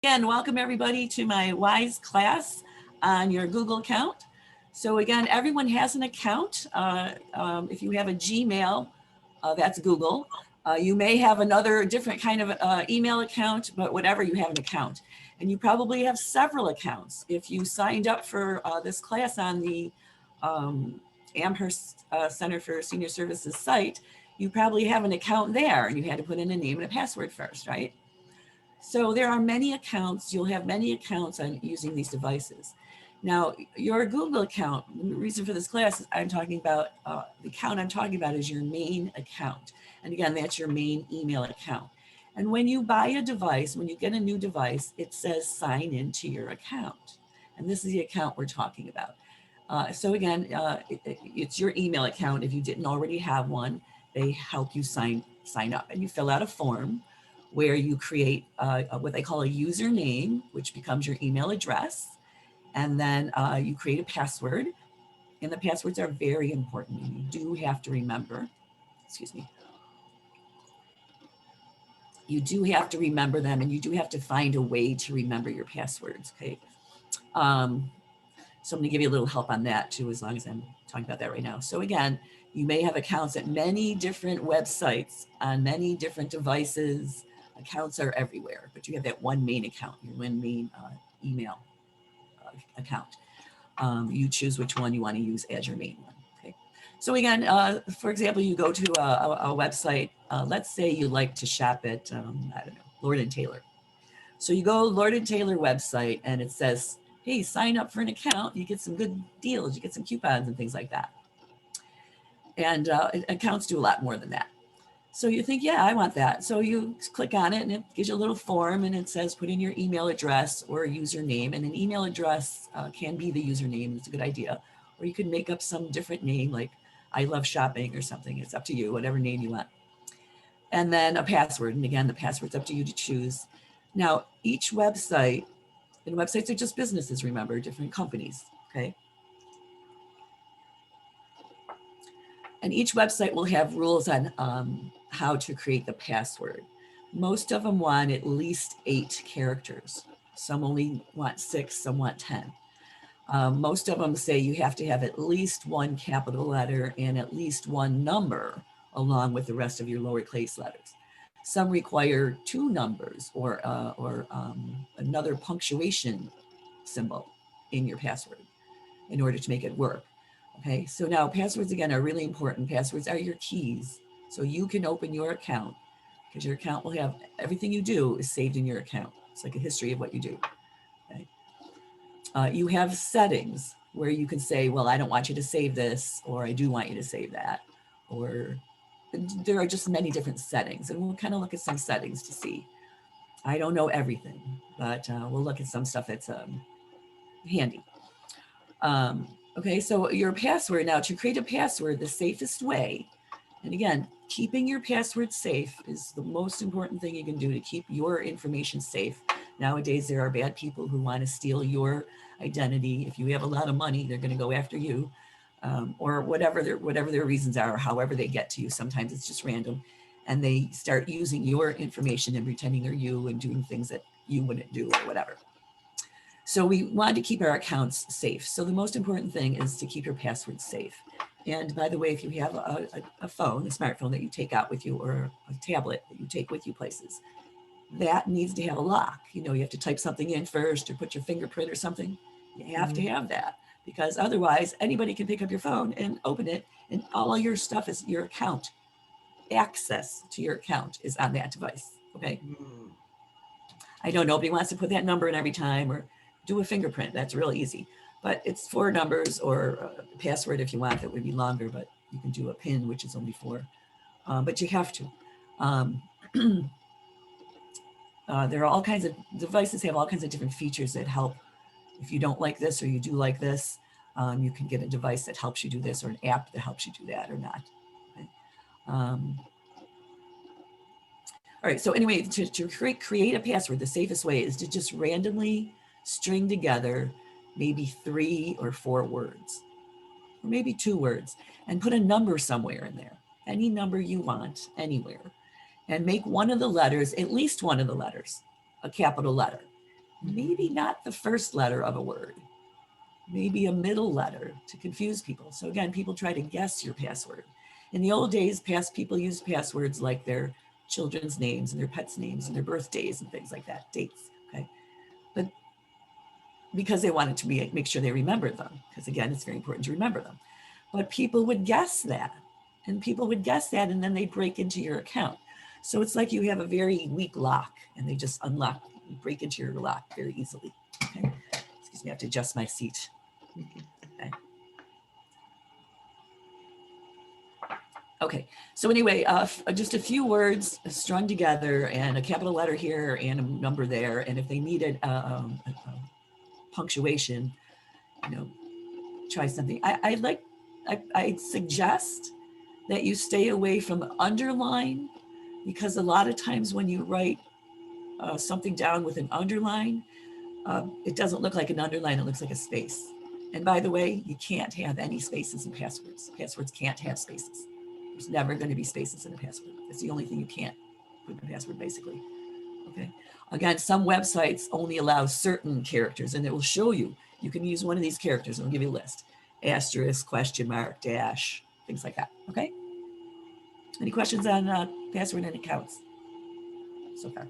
Again, welcome everybody to my WISE class on your Google account. So again, everyone has an account. If you have a Gmail, that's Google. You may have another different kind of email account, but whatever, you have an account. And you probably have several accounts. If you signed up for this class on the Amherst Center for Senior Services site, you probably have an account there and you had to put in a name and a password first, right? So there are many accounts. You'll have many accounts on using these devices. Now, your Google account, the reason for this class is I'm talking about, the account I'm talking about is your main account. And again, that's your main email account. And when you buy a device, when you get a new device, it says sign into your account. And this is the account we're talking about. So again, it's your email account. If you didn't already have one, they help you sign up. And you fill out a form where you create what they call a username, which becomes your email address. And then you create a password. And the passwords are very important. And you do have to remember, excuse me, you do have to remember them, and you do have to find a way to remember your passwords, okay? So I'm gonna give you a little help on that too, as long as I'm talking about that right now. So again, you may have accounts at many different websites on many different devices. Accounts are everywhere, but you have that one main account, your one main email account. You choose which one you want to use as your main one. Okay. So again, for example, you go to a website. Let's say you like to shop at, I don't know, Lord & Taylor. So you go Lord & Taylor website and it says, hey, sign up for an account. You get some good deals. You get some coupons and things like that. And accounts do a lot more than that. So you think, yeah, I want that. So you click on it and it gives you a little form and it says put in your email address or a username. And an email address can be the username. It's a good idea. Or you could make up some different name like I love shopping or something. It's up to you, whatever name you want. And then a password. And again, the password's up to you to choose. Now, each website, and websites are just businesses, remember, different companies, okay? And each website will have rules on how to create the password. Most of them want at least 8 characters. Some only want 6, some want 10. Most of them say you have to have at least one capital letter and at least one number along with the rest of your lowercase letters. Some require 2 numbers or another punctuation symbol in your password in order to make it work. Okay, so now passwords again are really important. Passwords are your keys. So you can open your account because your account will have everything you do is saved in your account. It's like a history of what you do. Okay? You have settings where you can say, well, I don't want you to save this, or I do want you to save that, or there are just many different settings. And we'll kind of look at some settings to see. I don't know everything, but we'll look at some stuff that's handy. Okay, so your password, now to create a password, the safest way, and again, keeping your password safe is the most important thing you can do to keep your information safe. Nowadays, there are bad people who want to steal your identity. If you have a lot of money, they're going to go after you, or whatever their reasons are, or however they get to you. Sometimes it's just random, and they start using your information and pretending they're you and doing things that you wouldn't do or whatever. So we want to keep our accounts safe. So the most important thing is to keep your passwords safe. And by the way, if you have a phone, a smartphone that you take out with you, or a tablet that you take with you places, that needs to have a lock. You know, you have to type something in first or put your fingerprint or something. You have to have that because otherwise anybody can pick up your phone and open it and all of your stuff is your account. Access to your account is on that device, okay? I know nobody wants to put that number in every time or do a fingerprint. That's real easy. But it's 4 numbers or a password if you want. That would be longer, but you can do a PIN, which is only 4. But you have to. There are all kinds of devices have all kinds of different features that help. If you don't like this or you do like this, you can get a device that helps you do this or an app that helps you do that or not. Okay? All right, so anyway, to create a password, the safest way is to just randomly string together maybe 3 or 4 words, or maybe 2 words, and put a number somewhere in there, any number you want, anywhere, and make one of the letters, at least one of the letters, a capital letter. maybe not the first letter of a word, maybe a middle letter to confuse people. So again, people try to guess your password. In the old days, people used passwords like their children's names and their pets' names and their birthdays and things like that, dates, okay? But because they wanted to make sure they remembered them, because again, it's very important to remember them. But people would guess that, and then they break into your account. So it's like you have a very weak lock and they just break into your lock very easily, okay? Excuse me, I have to adjust my seat. Okay. Okay, so anyway, just a few words strung together and a capital letter here and a number there. And if they needed punctuation, try something. I suggest that you stay away from underline, because a lot of times when you write something down with an underline, it doesn't look like an underline, it looks like a space. And by the way, you can't have any spaces in passwords. Passwords can't have spaces. There's never going to be spaces in a password. That's the only thing you can't put in a password, basically. Okay. Again, some websites only allow certain characters, and it will show you. You can use one of these characters, and it'll give you a list. Asterisk, question mark, dash, things like that. Okay. Any questions on password and accounts so far?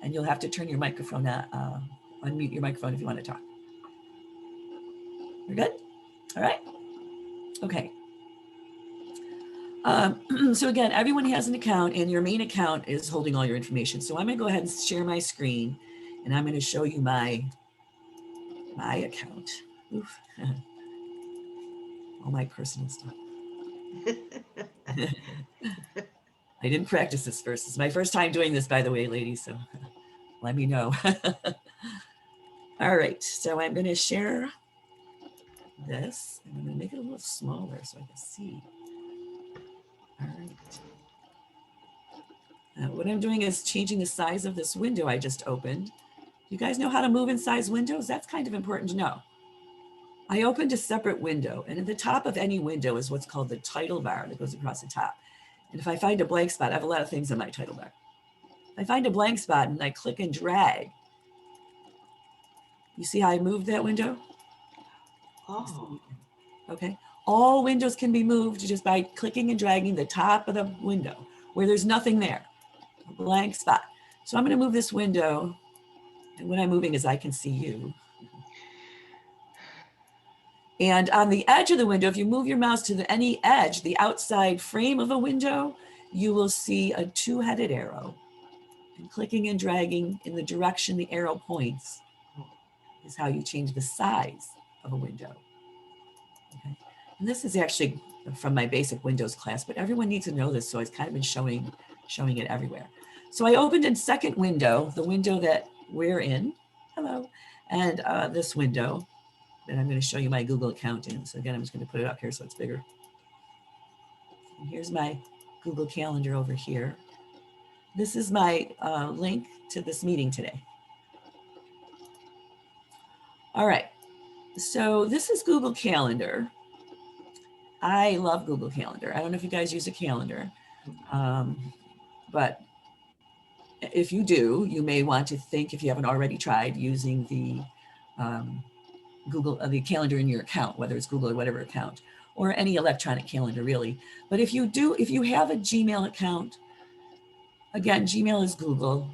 And you'll have to turn your microphone, unmute your microphone if you want to talk. You're good? All right. Okay. So again, everyone has an account, and your main account is holding all your information. So I'm going to go ahead and share my screen, and I'm going to show you my account. Oof. All my personal stuff. I didn't practice this first. It's my first time doing this, by the way, ladies, so let me know. All right, so I'm going to share this, and I'm going to make it a little smaller so I can see. All right. What I'm doing is changing the size of this window I just opened. You guys know how to move in size windows? That's kind of important to know. I opened a separate window, and at the top of any window is what's called the title bar that goes across the top. And if I find a blank spot, I have a lot of things on my title bar. If I find a blank spot and I click and drag, you see how I moved that window? Oh. Okay. All windows can be moved just by clicking and dragging the top of the window where there's nothing there, a blank spot. So I'm going to move this window, and what I'm moving is I can see you. And on the edge of the window, if you move your mouse to any edge, the outside frame of a window, you will see a two-headed arrow. And clicking and dragging in the direction the arrow points is how you change the size of a window. Okay. And this is actually from my basic Windows class, but everyone needs to know this, so I've kind of been showing it everywhere. So I opened a second window, the window that we're in, hello, and this window that I'm going to show you my Google account in. So again, I'm just going to put it up here so it's bigger. And here's my Google Calendar over here. This is my link to this meeting today. All right, so this is Google Calendar. I love Google Calendar. I don't know if you guys use a calendar, but if you do, you may want to think, if you haven't already tried, using the the calendar in your account, whether it's Google or whatever account, or any electronic calendar really. But if you have a Gmail account, again, Gmail is Google.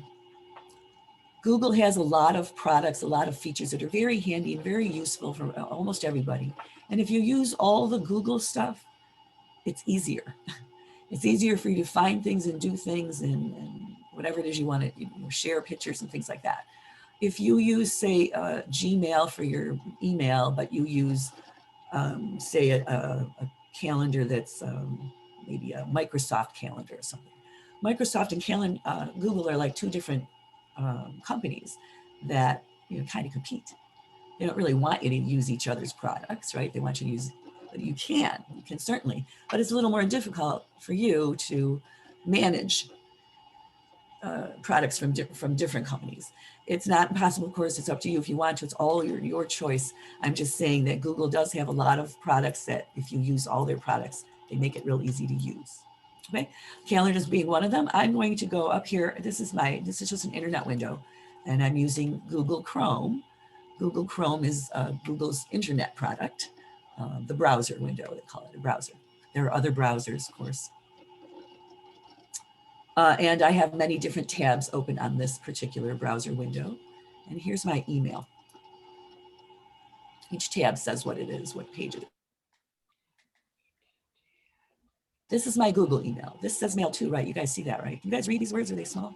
Google has a lot of products, a lot of features that are very handy and very useful for almost everybody. And if you use all the Google stuff, it's easier. It's easier for you to find things and do things and whatever it is you want to share pictures and things like that. If you use, say, Gmail for your email, but you use, say, a calendar that's maybe a Microsoft calendar or something. Microsoft and Google are like two different companies that kind of compete. They don't really want you to use each other's products, right? They want you to use, but you can certainly, but it's a little more difficult for you to manage products from different companies. It's not impossible, of course, it's up to you if you want to, it's all your choice. I'm just saying that Google does have a lot of products that if you use all their products, they make it real easy to use. Okay, calendars being one of them. I'm going to go up here. This is just an internet window. and I'm using Google Chrome. Google Chrome is Google's internet product, the browser window, they call it a browser. There are other browsers, of course. And I have many different tabs open on this particular browser window. And here's my email. Each tab says what it is, what page it is. This is my Google email. This says mail too, right? You guys see that, right? You guys read these words? Are they small?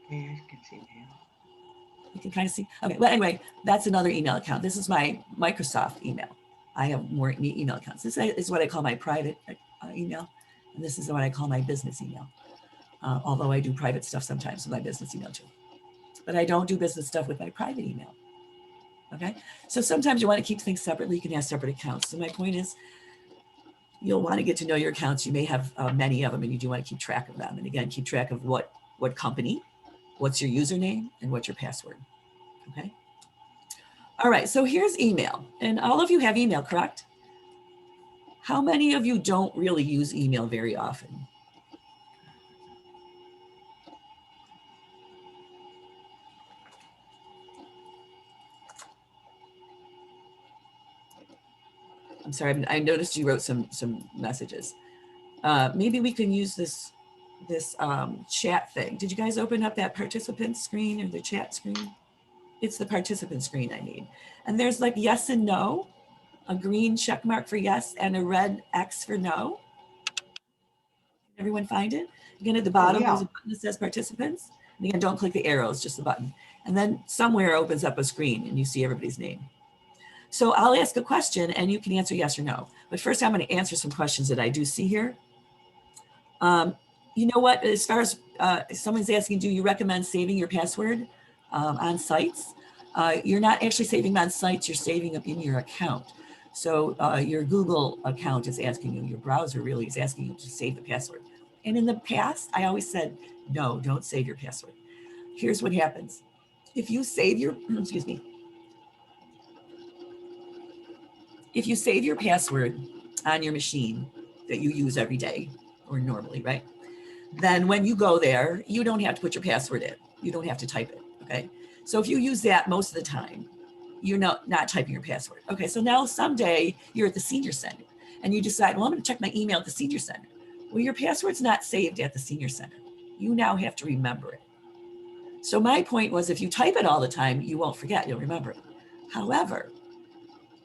Yeah, I can see mail. You can kind of see. Okay, well, anyway, that's another email account. This is my Microsoft email. I have more email accounts. This is what I call my private email, and this is what I call my business email. Although I do private stuff sometimes with my business email too. But I don't do business stuff with my private email. Okay, so sometimes you want to keep things separately. You can have separate accounts. So my point is, you'll want to get to know your accounts. You may have many of them, and you do want to keep track of them. And again, keep track of what company, what's your username, and what's your password. Okay. All right, so here's email. And all of you have email, correct? How many of you don't really use email very often? I'm sorry, I noticed you wrote some messages. Maybe we can use this chat thing. Did you guys open up that participant screen or the chat screen? It's the participant screen I need. And there's like yes and no, a green check mark for yes and a red X for no. Everyone find it? Again, at the bottom, there's a button that says participants. And again, don't click the arrows, just the button. And then somewhere opens up a screen and you see everybody's name. So I'll ask a question and you can answer yes or no. But first I'm going to answer some questions that I do see here. You know what, as far as someone's asking, do you recommend saving your password on sites? You're not actually saving them on sites, you're saving them in your account. So your Google account is asking you, your browser really is asking you to save the password. And in the past, I always said, no, don't save your password. Here's what happens. If you save your, excuse me, if you save your password on your machine that you use every day or normally, right? Then when you go there, you don't have to put your password in. You don't have to type it, okay? So if you use that most of the time, you're not typing your password. Okay, so now someday you're at the senior center and you decide, well, I'm gonna check my email at the senior center. Well, your password's not saved at the senior center. You now have to remember it. So my point was, if you type it all the time, you won't forget, you'll remember it. However,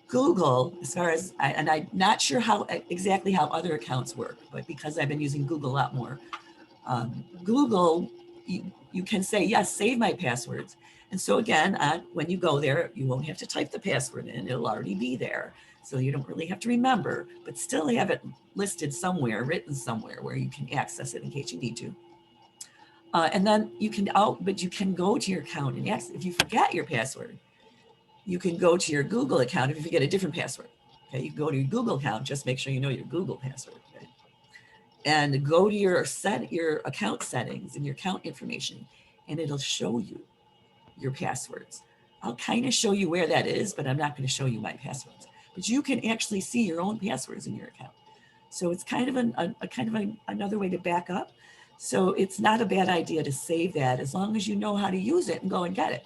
Google, as far as, and I'm not sure how exactly how other accounts work, but because I've been using Google a lot more, Google, you can say, yes, save my passwords. And so again, when you go there, you won't have to type the password in, it'll already be there. So you don't really have to remember, but still have it listed somewhere, written somewhere where you can access it in case you need to. And then you can but you can go to your account and access, if you forget your password, you can go to your Google account if you forget a different password. Okay, you can go to your Google account, just make sure you know your Google password. Okay? And go to your account settings and your account information, and it'll show you your passwords. I'll kind of show you where that is, but I'm not going to show you my passwords. But you can actually see your own passwords in your account. So it's kind of another way to back up. So it's not a bad idea to save that as long as you know how to use it and go and get it.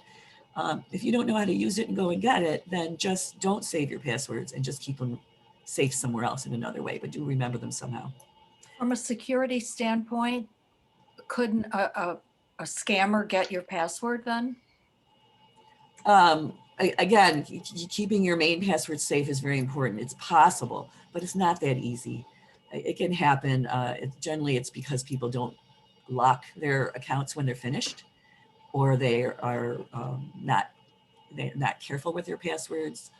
If you don't know how to use it and go and get it, then just don't save your passwords and just keep them safe somewhere else in another way, but do remember them somehow. From a security standpoint, couldn't a scammer get your password then? Again, keeping your main password safe is very important. It's possible, but it's not that easy. It can happen. Generally, it's because people don't lock their accounts when they're finished, or they are they're not careful with their passwords,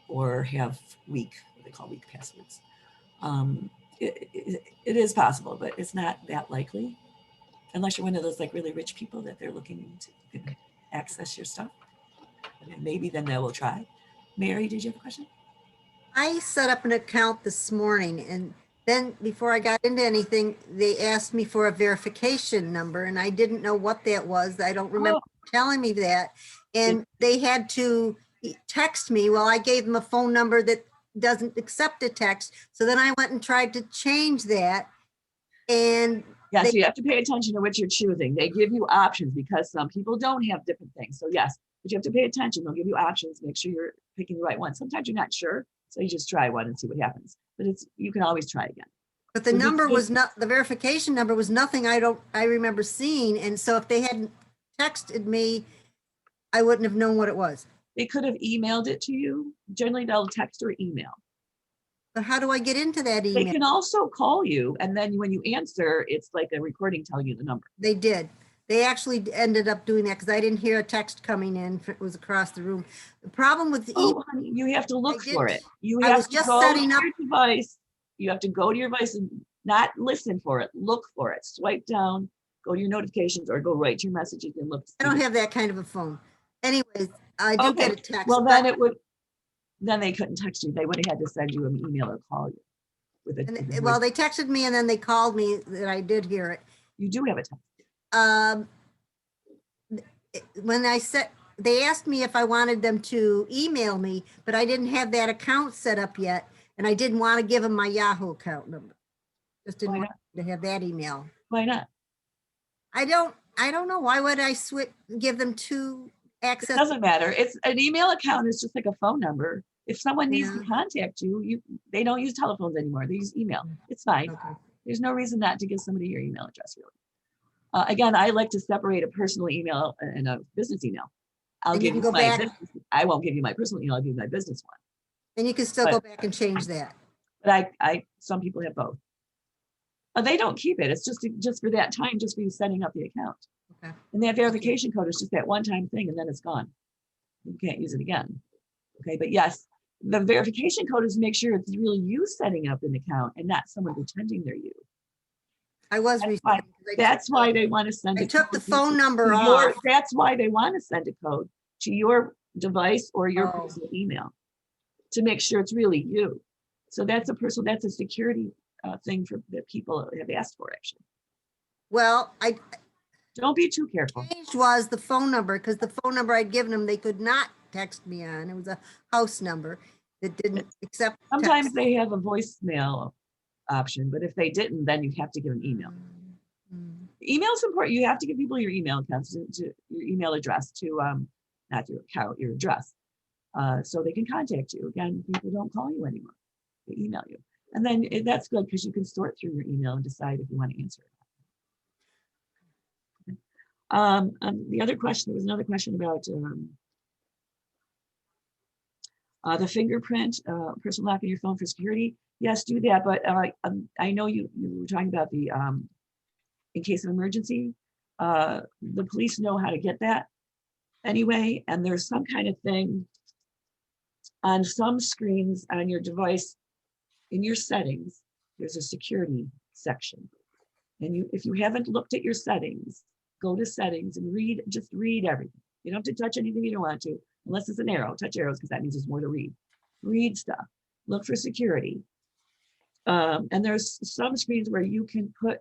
or have what they call weak passwords. It is possible, but it's not that likely, unless you're one of those like really rich people that they're looking to access your stuff. Maybe then they will try. Mary, did you have a question? I set up an account this morning, and then before I got into anything, they asked me for a verification number, and I didn't know what that was. I don't remember telling me that. And they had to text me. Well, I gave them a phone number that doesn't accept a text. So then I went and tried to change that. And Yeah, They- so you have to pay attention to what you're choosing. They give you options because some people don't have different things. So yes, but you have to pay attention. They'll give you options, make sure you're picking the right one. Sometimes you're not sure, so you just try one and see what happens. But you can always try again. But the So number because- was not, the verification number was nothing I remember seeing. And so if they hadn't texted me, I wouldn't have known what it was. They could have emailed it to you. Generally, they'll text or email. But how do I get into that They email? can also call you, and then when you answer, it's like a recording telling you the number. They did. They actually ended up doing that because I didn't hear a text coming in. It was across the room. The problem with the email, Oh, honey, you have to look I for did- it. You I have was to just go setting to up- your device. You have to go to your device and not listen for it. Look for it. Swipe down, go to your notifications, or go right to your messages and look. I don't have that kind of a phone. Anyways, I do get a Okay, text. well, but- then they couldn't text you. They would have had to send you an email or call you with and a. they- well, they texted me and then they called me that I did hear it. You do have a text. When I said, they asked me if I wanted them to email me, but I didn't have that account set up yet. And I didn't want to give them my Yahoo account number. Just didn't Why want to have that email. Why not? I don't know. Why would I give them two It access? doesn't matter. It's an email account is just like a phone number. If someone needs to Yeah. contact you, they don't use telephones anymore. They use email. It's fine. Okay. There's no reason not to give somebody your email address, really. Again, I like to separate a personal email and a business email. I'll And you give can you go my back- business. I won't give you my personal email. I'll give you my business one. And you can still go back and change that. But some people have both. They don't keep it. It's just for that time, just for you setting up the account. Okay. And that verification code is just that one-time thing, and then it's gone. You can't use it again. Okay, but yes, the verification code is to make sure it's really you setting up an account and not someone pretending they're you. I was. That's why- resetting, 'cause I That's took why the- they want to send I a took the code phone to number your- off. That's why they want to send a code to your device or your Oh. personal email to make sure it's really you. So that's a security thing that people have asked for, actually. Well, I Don't be too careful. changed was the phone number because the phone number I'd given them, they could not text me on. It was a house number that didn't accept. Sometimes text. they have a voicemail option, but if they didn't, then you have to give an email. Mm. Email is important. You have to give people your email accounts to your email address to not your account, your address, so they can contact you. Again, people don't call you anymore; they email you, and then that's good because you can sort through your email and decide if you want to answer it. The other question, there was another question about the fingerprint, personal lock in your phone for security. Yes, do that. But I know you were talking about the in case of emergency. The police know how to get that anyway, and there's some kind of thing on some screens on your device in your settings. There's a security section, and if you haven't looked at your settings, go to settings and just read everything. You don't have to touch anything you don't want to, unless it's an arrow. Touch arrows because that means there's more to read. Read stuff. Look for security. And there's some screens where you can put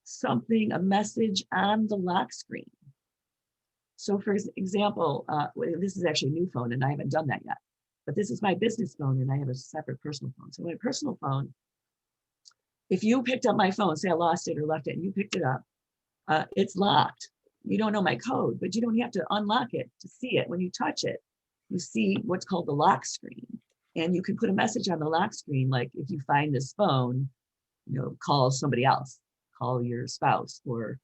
something, a message on the lock screen. So for example, this is actually a new phone and I haven't done that yet, but this is my business phone and I have a separate personal phone. So my personal phone, if you picked up my phone, say I lost it or left it and you picked it up, it's locked. You don't know my code, but you don't have to unlock it to see it. When you touch it, you see what's called the lock screen. And you can put a message on the lock screen, like if you find this phone, call somebody else, call your spouse or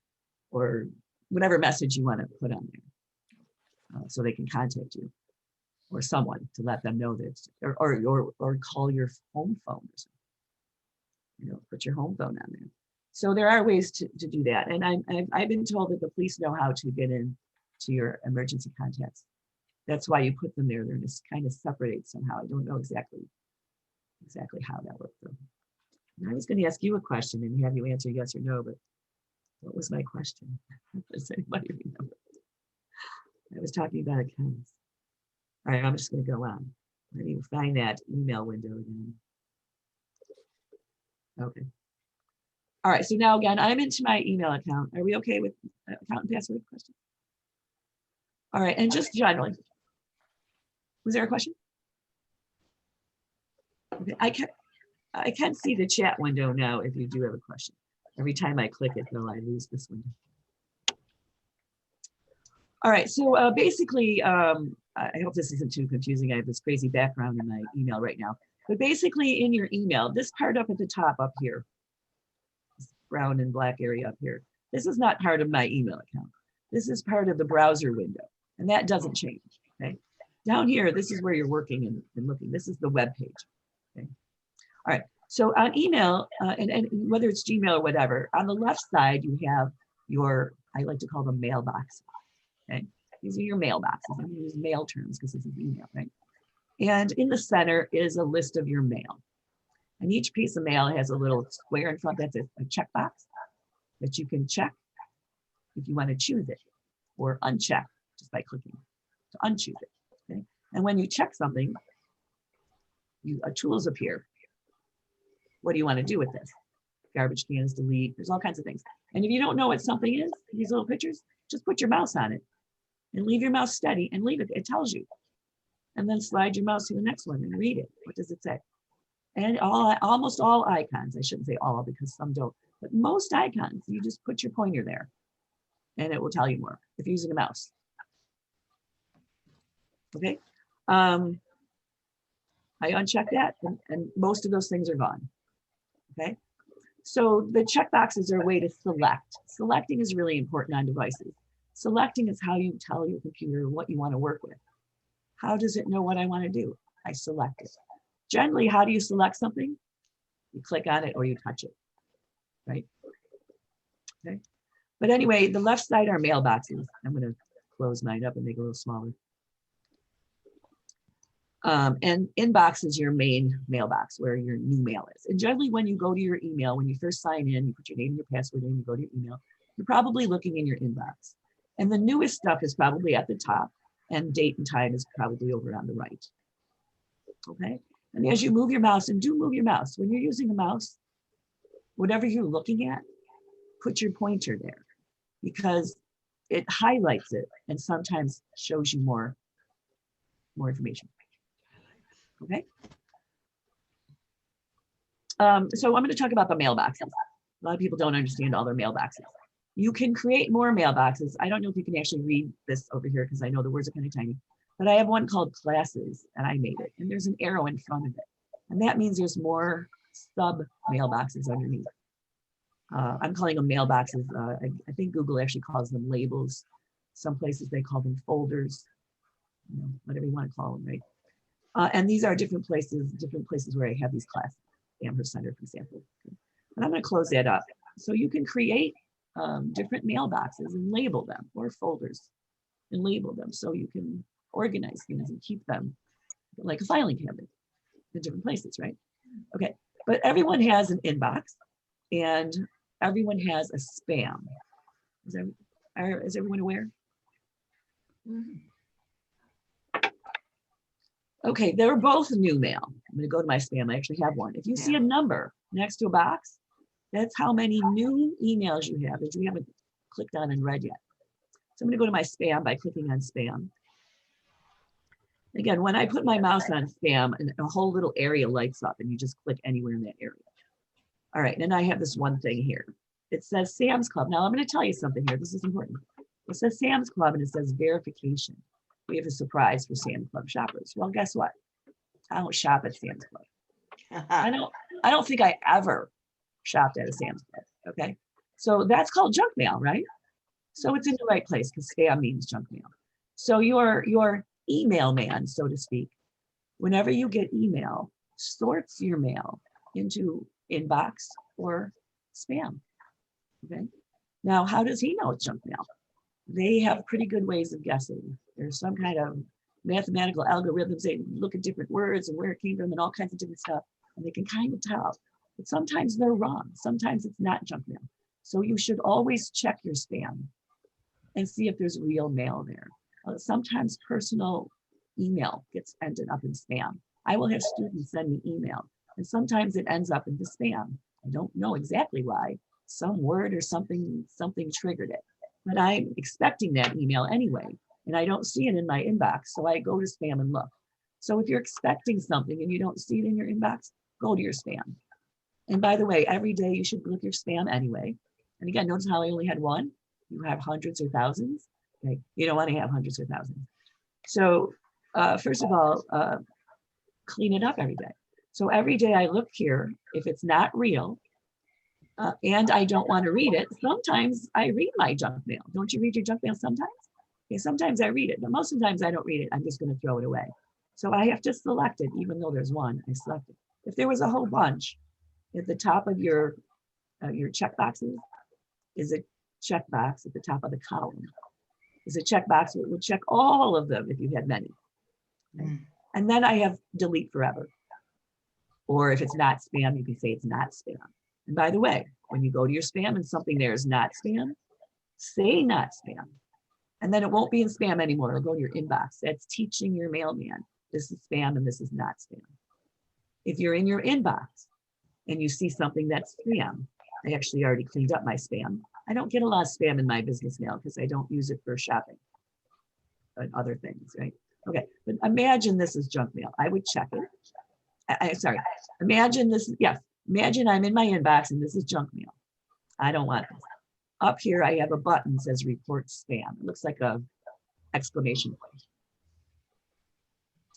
whatever message you want to put on there, so they can contact you or someone to let them know that, or call your home phone or something. Put your home phone on there. So there are ways to do that. And I've been told that the police know how to get in to your emergency contacts. That's why you put them there. They're just kind of separated somehow. I don't know exactly how that worked though. And I was going to ask you a question and have you answer yes or no, but what was my question? Does anybody remember? I was talking about accounts. All right, I'm just going to go on. Let me find that email window again. Okay. All right, so now again, I'm into my email account. Are we okay with account and password question? All right, and just generally, was there a question? Okay, I can see the chat window now if you do have a question. Every time I click it, though, I lose this window. All right, so basically, I hope this isn't too confusing. I have this crazy background in my email right now. But basically in your email, this part up at the top up here, this brown and black area up here, this is not part of my email account. This is part of the browser window, and that doesn't change, okay? Down here, this is where you're working and looking. This is the web page, okay? All right, so on email, and whether it's Gmail or whatever, on the left side, you have your, I like to call them mailboxes. Okay, these are your mailboxes. I'm going to use mail terms because this is email, right? And in the center is a list of your mail. And each piece of mail has a little square in front that's a checkbox that you can check if you want to choose it, or uncheck just by clicking to unchoose it. Okay, and when you check something, tools appear. What do you want to do with this? Garbage cans, delete. There's all kinds of things. And if you don't know what something is, these little pictures, just put your mouse on it. And leave your mouse steady and leave it. It tells you. And then slide your mouse to the next one and read it. What does it say? And almost all icons, I shouldn't say all because some don't, but most icons, you just put your pointer there and it will tell you more if you're using a mouse. Okay. I uncheck that and most of those things are gone. Okay. So the checkboxes are a way to select. Selecting is really important on devices. Selecting is how you tell your computer what you want to work with. How does it know what I want to do? I select it. Generally, how do you select something? You click on it or you touch it, right? Okay. But anyway, the left side are mailboxes. I'm going to close mine up and make it a little smaller. And inbox is your main mailbox where your new mail is. And generally when you go to your email, when you first sign in, you put your name and your password in, you go to your email, you're probably looking in your inbox. And the newest stuff is probably at the top and date and time is probably over on the right. Okay. And as you move your mouse, and do move your mouse, when you're using a mouse, whatever you're looking at, put your pointer there because it highlights it and sometimes shows you more information. Okay. So I'm going to talk about the mailboxes. A lot of people don't understand all their mailboxes. You can create more mailboxes. I don't know if you can actually read this over here because I know the words are kind of tiny, but I have one called classes and I made it. And there's an arrow in front of it. And that means there's more sub mailboxes underneath. I'm calling them mailboxes. I think Google actually calls them labels. Some places they call them folders, you know, whatever you want to call them, right? And these are different places where I have these classes, Amherst Center, for example. And I'm going to close that up. So you can create different mailboxes and label them, or folders and label them so you can organize things and keep them like a filing cabinet in different places, right? Okay, but everyone has an inbox and everyone has a spam. Is everyone aware? Okay, they're both new mail. I'm going to go to my spam. I actually have one. If you see a number next to a box, that's how many new emails you have that you haven't clicked on and read yet. So I'm going to go to my spam by clicking on spam. Again, when I put my mouse on spam, and a whole little area lights up and you just click anywhere in that area. All right, and I have this one thing here. It says Sam's Club. Now I'm going to tell you something here. This is important. It says Sam's Club and it says verification. We have a surprise for Sam's Club shoppers. Well, guess what? I don't shop at Sam's Club. I don't think I ever shopped at a Sam's Club. Okay, so that's called junk mail, right? So it's in the right place because spam means junk mail. So your email man, so to speak, whenever you get email, sorts your mail into inbox or spam. Okay. Now, how does he know it's junk mail? They have pretty good ways of guessing. There's some kind of mathematical algorithms. They look at different words and where it came from and all kinds of different stuff, and they can kind of tell. But sometimes they're wrong. Sometimes it's not junk mail. So you should always check your spam and see if there's real mail there. Sometimes personal email gets ended up in spam. I will have students send me email, and sometimes it ends up in the spam. I don't know exactly why. Some word or something triggered it, but I'm expecting that email anyway, and I don't see it in my inbox, so I go to spam and look. So if you're expecting something and you don't see it in your inbox, go to your spam And by the way, every day you should look your spam anyway. And again, notice how I only had one. You have hundreds or thousands. Okay, you don't want to have hundreds or thousands. So first of all, clean it up every day. So every day I look here, if it's not real, and I don't want to read it, sometimes I read my junk mail. Don't you read your junk mail sometimes? Okay, sometimes I read it, but most of the times I don't read it. I'm just going to throw it away. So I have to select it, even though there's one, I select it. If there was a whole bunch, at the top of your check boxes is a checkbox at the top of the column. Is a checkbox that would check all of them if you had many. Okay? And then I have delete forever. Or if it's not spam, you can say it's not spam. And by the way, when you go to your spam and something there is not spam, say not spam. And then it won't be in spam anymore. It'll go to your inbox. That's teaching your mailman, this is spam and this is not spam. If you're in your inbox and you see something that's spam, I actually already cleaned up my spam. I don't get a lot of spam in my business mail because I don't use it for shopping and other things, right? Okay, but imagine this is junk mail. I would check it. Sorry, imagine this, yes, imagine I'm in my inbox and this is junk mail. I don't want this. Up here, I have a button that says report spam. It looks like a exclamation point.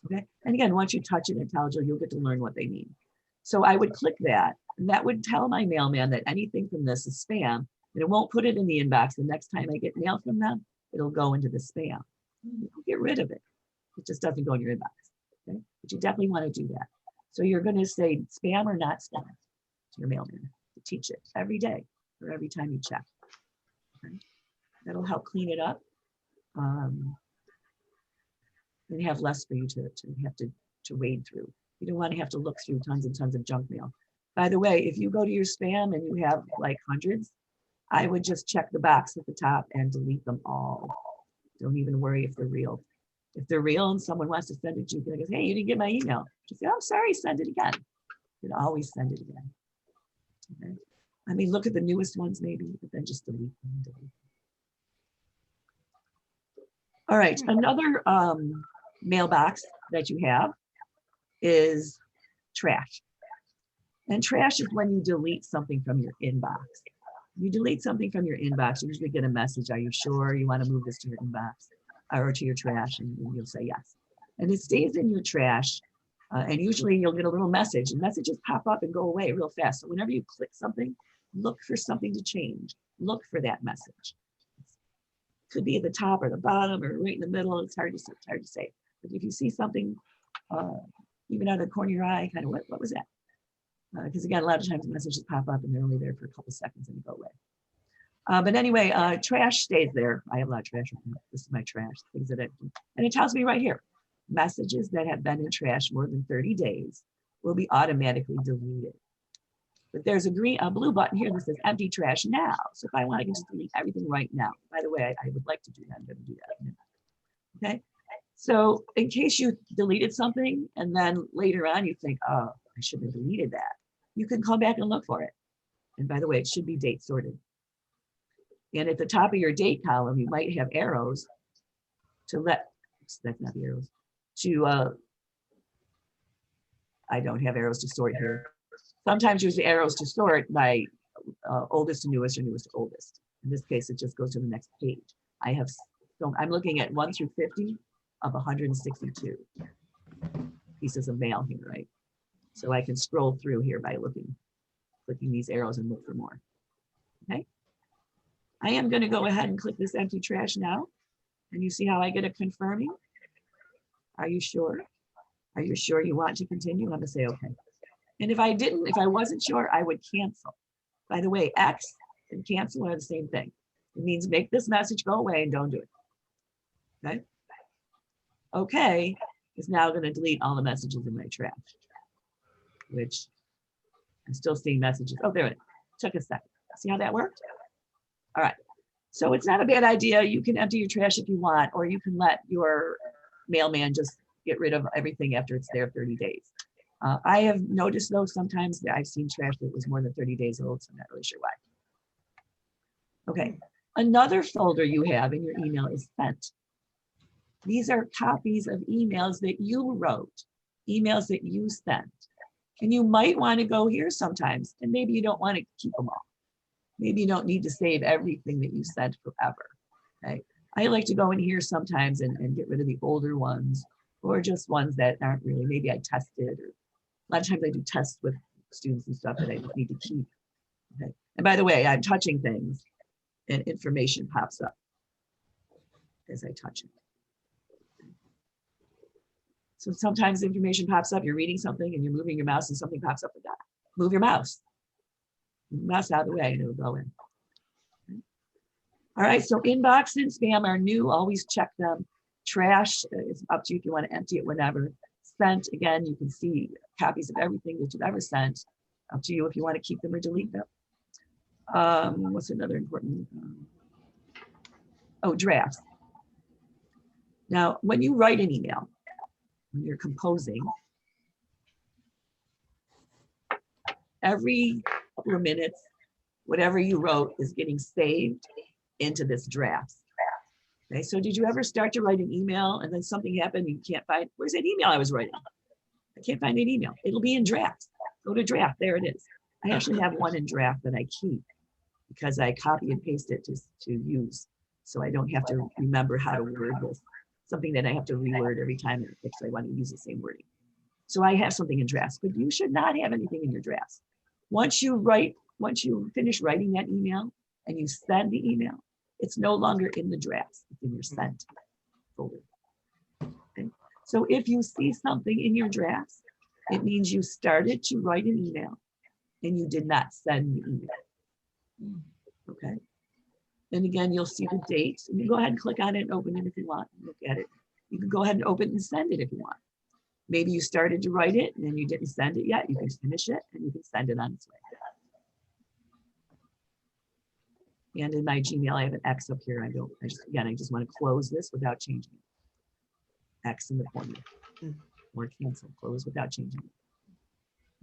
Okay, and again, once you touch it, it tells you, you'll get to learn what they mean. So I would click that, and that would tell my mailman that anything from this is spam, and it won't put it in the inbox. The next time I get mail from them, it'll go into the spam. You'll get rid of it. It just doesn't go in your inbox. Okay, but you definitely want to do that. So you're going to say spam or not spam to your mailman to teach it every day or every time you check. Okay? That'll help clean it up. And have less for you to have to wade through. You don't want to have to look through tons and tons of junk mail. By the way, if you go to your spam and you have like hundreds, I would just check the box at the top and delete them all. Don't even worry if they're real. If they're real and someone wants to send it to you, goes, hey, you didn't get my email. Just say, oh, sorry, send it again. You can always send it again. Okay. I mean, look at the newest ones maybe, but then just delete them. All right, another mailbox that you have is trash. And trash is when you delete something from your inbox. You delete something from your inbox, you usually get a message, are you sure you want to move this to your inbox or to your trash? And you'll say yes. And it stays in your trash. And usually you'll get a little message, and messages pop up and go away real fast. So whenever you click something, look for something to change. Look for that message. Could be at the top or the bottom or right in the middle. It's hard to say. But if you see something, even out of the corner of your eye, kind of what was that? Because again, a lot of times messages pop up and they're only there for a couple of seconds and they go away. But anyway, trash stays there. I have a lot of trash. This is my trash, things that and it tells me right here, messages that have been in trash more than 30 days will be automatically deleted. But there's a blue button here that says empty trash now. So if I want, I can just delete everything right now. By the way, I would like to do that. I'm going to do that. Okay. So in case you deleted something and then later on you think, oh, I shouldn't have deleted that, you can come back and look for it. And by the way, it should be date sorted. And at the top of your date column, you might have arrows to that's not the arrows, I don't have arrows to sort here. Sometimes use the arrows to sort by oldest to newest or newest to oldest. In this case, it just goes to the next page. I'm looking at 1 through 50 of 162 pieces of mail here, right? So I can scroll through here by clicking these arrows and look for more. Okay. I am going to go ahead and click this empty trash now. And you see how I get a confirming? Are you sure? Are you sure you want to continue? I'm going to say okay. And if I wasn't sure, I would cancel. By the way, X and cancel are the same thing. It means make this message go away and don't do it. Okay. Okay is now going to delete all the messages in my trash, which I'm still seeing messages. Oh, there it is. Took a second. See how that worked? All right. So it's not a bad idea. You can empty your trash if you want, or you can let your mailman just get rid of everything after it's there 30 days. I have noticed though, sometimes that I've seen trash that was more than 30 days old, so I'm not really sure why. Okay, another folder you have in your email is sent. These are copies of emails that you wrote, emails that you sent. And you might want to go here sometimes, and maybe you don't want to keep them all. Maybe you don't need to save everything that you sent forever. Okay. I like to go in here sometimes and get rid of the older ones, or just ones that aren't really, maybe I tested, or a lot of times I do tests with students and stuff that I don't need to keep. Okay. And by the way, I'm touching things and information pops up as I touch it. So sometimes information pops up, you're reading something and you're moving your mouse and something pops up with that. Move your mouse. Move your mouse out of the way and it'll go in. Okay. All right, so inbox and spam are new, always check them. Trash, it's up to you if you want to empty it whenever. Sent, again, you can see copies of everything that you've ever sent. Up to you if you want to keep them or delete them. What's another important? Oh, drafts. Now, when you write an email, when you're composing, every couple of minutes, whatever you wrote is getting saved into this draft. Okay, so did you ever start to write an email and then something happened and you can't find, where's that email I was writing? I can't find that email. It'll be in drafts. Go to draft, there it is. I actually have one in draft that I keep because I copy and paste it to use. So I don't have to remember how to word this. Something that I have to reword every time if I want to use the same wording. So I have something in drafts, but you should not have anything in your drafts. Once you finish writing that email and you send the email, it's no longer in the drafts, it's in your sent folder. Okay. So if you see something in your drafts, it means you started to write an email and you did not send the email. Okay. And again, you'll see the date. And you go ahead and click on it and open it if you want. Look at it. You can go ahead and open it and send it if you want. Maybe you started to write it and then you didn't send it yet. You can finish it and you can send it on its way. And in my Gmail, I have an X up here. I just want to close this without changing it. X in the corner. Or cancel, close without changing it.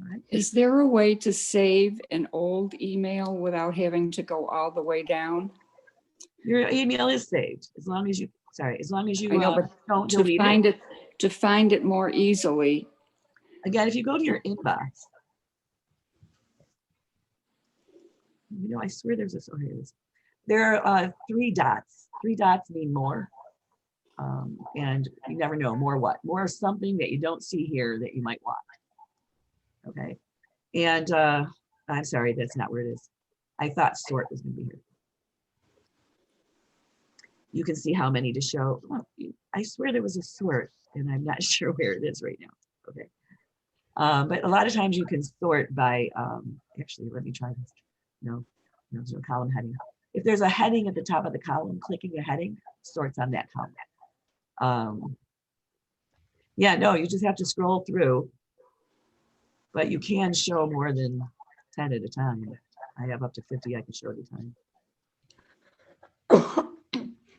All right. Is there a way to save an old email without having to go all the way down? Your email is saved as long as you, I know, but don't to delete find it. to find it more easily. Again, if you go to your inbox, you know, I swear there's this, oh, here it is. There are 3 dots. 3 dots mean more. And you never know, more what? More of something that you don't see here that you might want. Okay. And I'm sorry, that's not where it is. I thought sort was going to be here. You can see how many to show. Well, I swear there was a sort, and I'm not sure where it is right now. Okay. But a lot of times you can sort by, actually, let me try this. No, there's no column heading. If there's a heading at the top of the column, clicking a heading sorts on that column. Yeah, no, you just have to scroll through, but you can show more than 10 at a time. I have up to 50 I can show at a time.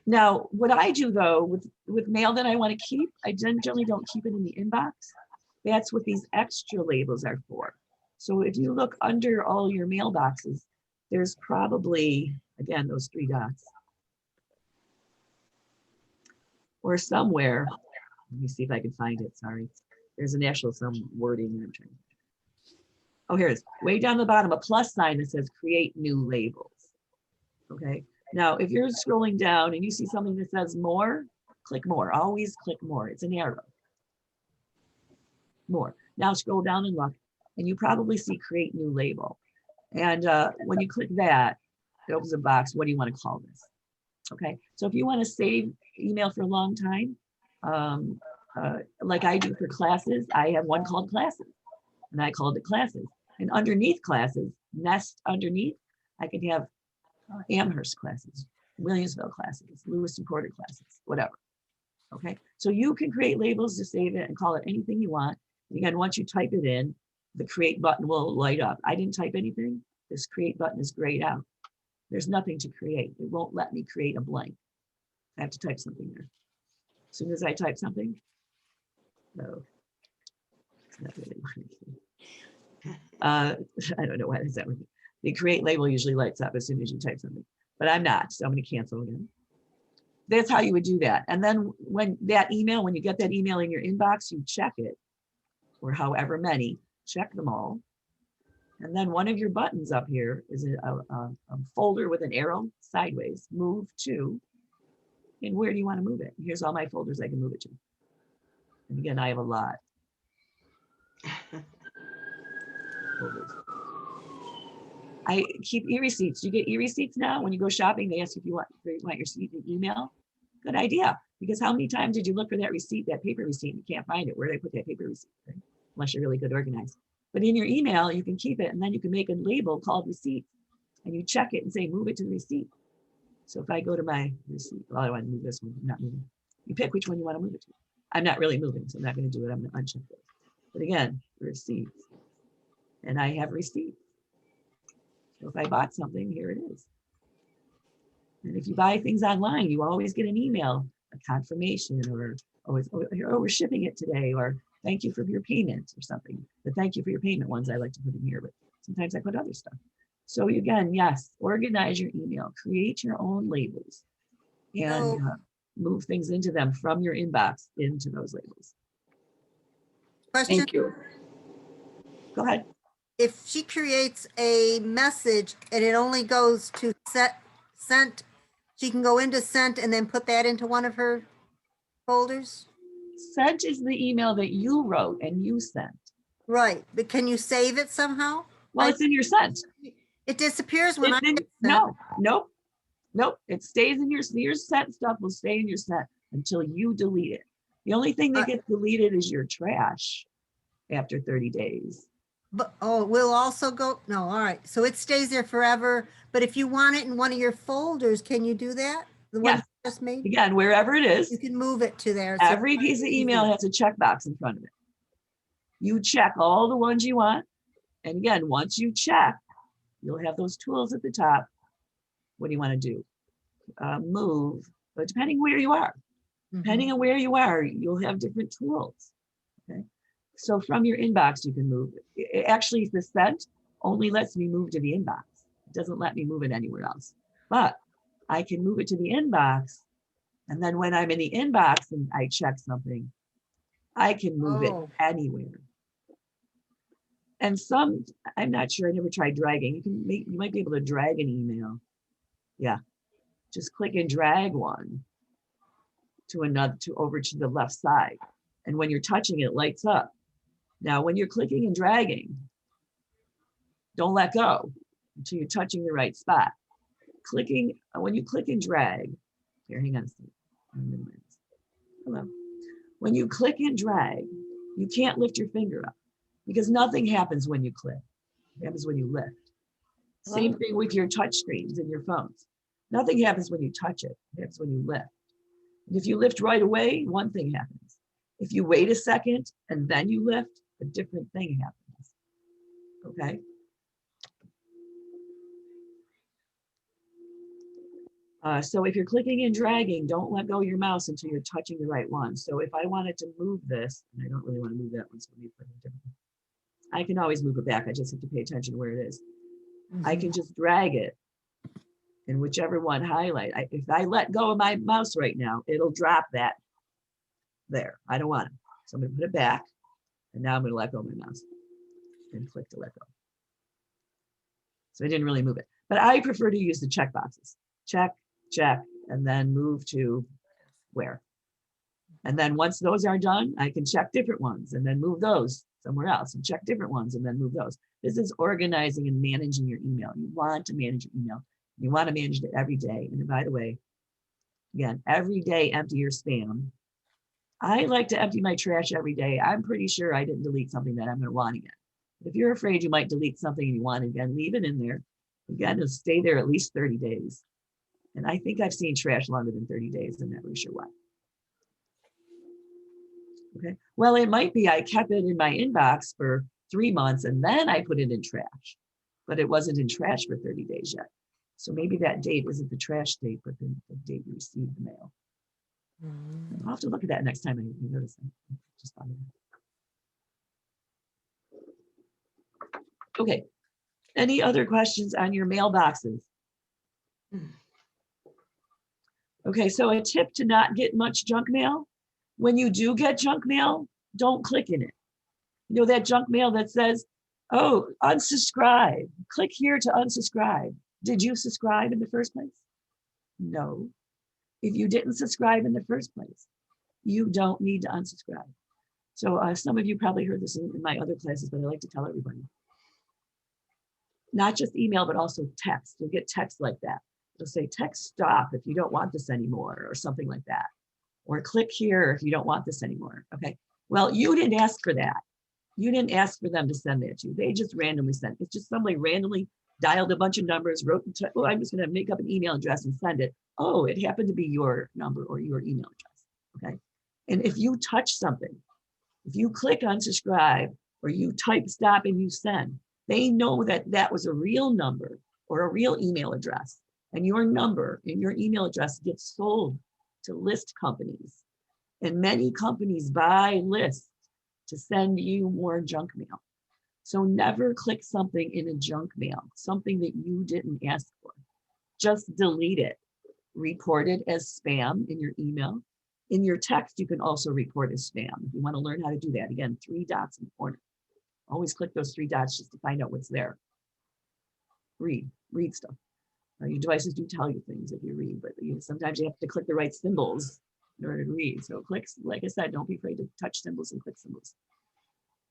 Now, what I do though, with mail that I want to keep, I generally don't keep it in the inbox. That's what these extra labels are for. So if you look under all your mailboxes, there's probably, again, those 3 dots. Or somewhere, let me see if I can find it, sorry. There's an actual, some wording that I'm trying. Oh, here it is. Way down the bottom, a plus sign that says create new labels. Okay. Now, if you're scrolling down and you see something that says more, click more. Always click more. It's an arrow. More. Now scroll down and look, and you probably see create new label. And when you click that, it opens a box. What do you want to call this? Okay. So if you want to save email for a long time, like I do for classes, I have one called classes, and I called it classes. And underneath classes, nest underneath, I can have Amherst classes, Williamsville classes, Lewis and Porter classes, whatever. Okay, so you can create labels to save it and call it anything you want. And again, once you type it in, the create button will light up. I didn't type anything. This create button is grayed out. There's nothing to create. It won't let me create a blank. I have to type something there. As soon as I type something, no, it's not really working. I don't know why that's that. The create label usually lights up as soon as you type something, but I'm not, so I'm going to cancel again. That's how you would do that. And then when that email, when you get that email in your inbox, you check it, or however many, check them all. And then one of your buttons up here is a folder with an arrow sideways, move to, and where do you want to move it? Here's all my folders I can move it to. And again, I have a lot. Folders. I keep e-receipts. You get e-receipts now. When you go shopping, they ask if you want your receipt in email. Good idea. Because how many times did you look for that receipt, that paper receipt, and you can't find it? Where did I put that paper receipt? Right? Unless you're really good organized. But in your email, you can keep it, and then you can make a label called receipt, and you check it and say, move it to the receipt. So if I go to my receipt, well, I want to move this one, I'm not moving. You pick which one you want to move it to. I'm not really moving, so I'm not going to do it. I'm going to uncheck it. But again, receipts. And I have receipts. So if I bought something, here it is. And if you buy things online, you always get an email, a confirmation, or oh, we're shipping it today, or thank you for your payment or something. The thank you for your payment ones I like to put in here, but sometimes I put other stuff. So again, yes, organize your email, create your own labels, and move things into them from your inbox into those labels. Question, Thank you. Go ahead. if she creates a message and it only goes to sent, she can go into sent and then put that into one of her folders? Sent is the email that you wrote and you sent. Right, but can you save it somehow? Well, it's in your sent. It disappears when I It's in- hit send. nope. It stays in your sent stuff will stay in your sent until you delete it. The only thing that gets deleted is your trash after 30 days. But, oh, we'll also go, no, all right. So it stays there forever, but if you want it in one of your folders, can you do that? The one Yes. you just made? Again, wherever it is, You can move it to there. so every piece of it's email easy. has a checkbox in front of it. You check all the ones you want. And again, once you check, you'll have those tools at the top. What do you want to do? Move, but depending where you are, depending on where you are, you'll have different tools. Okay. So from your inbox, you can move. Actually, the sent only lets me move to the inbox. It doesn't let me move it anywhere else. But I can move it to the inbox. And then when I'm in the inbox and I check something, I can move it anywhere. And some, I'm not sure, I never tried dragging. You might be able to drag an email. Yeah. Just click and drag one to another, over to the left side. And when you're touching it, it lights up. Now, when you're clicking and dragging, don't let go until you're touching the right spot. When you click and drag, here, hang on a second. Hello. When you click and drag, you can't lift your finger up because nothing happens when you click. It happens when you lift. Same thing with your touch screens and your phones. Nothing happens when you touch it. It happens when you lift. And if you lift right away, one thing happens. If you wait a second and then you lift, a different thing happens. Okay. So if you're clicking and dragging, don't let go of your mouse until you're touching the right one. So if I wanted to move this, and I don't really want to move that one, so let me put it different. I can always move it back. I just have to pay attention to where it is. I can just drag it and whichever one highlight. If I let go of my mouse right now, it'll drop that there. I don't want it. So I'm going to put it back. And now I'm going to let go of my mouse and click to let go. So I didn't really move it. But I prefer to use the check boxes. Check, check, and then move to where. And then once those are done, I can check different ones and then move those somewhere else and check different ones and then move those. This is organizing and managing your email. You want to manage your email. You want to manage it every day. And by the way, again, every day empty your spam. I like to empty my trash every day. I'm pretty sure I didn't delete something that I'm going to want again. If you're afraid you might delete something and you want it again, leave it in there. Again, it'll stay there at least 30 days. And I think I've seen trash longer than 30 days. I'm not really sure why. Okay. Well, it might be I kept it in my inbox for 3 months and then I put it in trash, but it wasn't in trash for 30 days yet. So maybe that date isn't the trash date, but the date you received the mail. I'll have to look at that next time I notice it. Just thought of it. Okay. Any other questions on your mailboxes? Okay, so a tip to not get much junk mail. When you do get junk mail, don't click in it. You know, that junk mail that says, oh, unsubscribe, click here to unsubscribe. Did you subscribe in the first place? No. If you didn't subscribe in the first place, you don't need to unsubscribe. So some of you probably heard this in my other classes, but I like to tell everybody. Not just email, but also text. You'll get text like that. It'll say text stop if you don't want this anymore or something like that. Or click here if you don't want this anymore, okay? Well, you didn't ask for that. You didn't ask for them to send that to you. They just randomly sent. It's just somebody randomly dialed a bunch of numbers, wrote, oh, I'm just gonna make up an email address and send it. Oh, it happened to be your number or your email address, okay? And if you touch something, if you click unsubscribe or you type stop and you send, they know that that was a real number or a real email address, and your number and your email address gets sold to list companies. And many companies buy lists to send you more junk mail. So never click something in a junk mail, something that you didn't ask for. Just delete it. Report it as spam in your email. In your text, you can also report as spam. If you want to learn how to do that, again, 3 dots in the corner. Always click those 3 dots just to find out what's there. Read stuff. Your devices do tell you things if you read, but sometimes you have to click the right symbols in order to read. So clicks, like I said, don't be afraid to touch symbols and click symbols.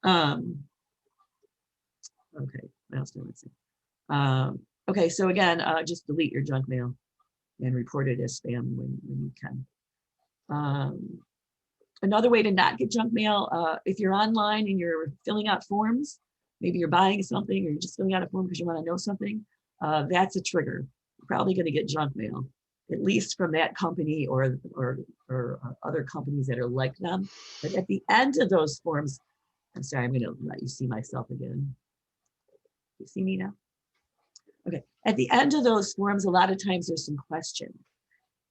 Okay, what else do I want to say? Okay, so again, just delete your junk mail and report it as spam when you can. Another way to not get junk mail, if you're online and you're filling out forms, maybe you're buying something or you're just filling out a form because you want to know something, that's a trigger. You're probably going to get junk mail, at least from that company or other companies that are like them. But at the end of those forms, I'm sorry, I'm going to let you see myself again. You see me now? Okay. At the end of those forms, a lot of times there's some questions.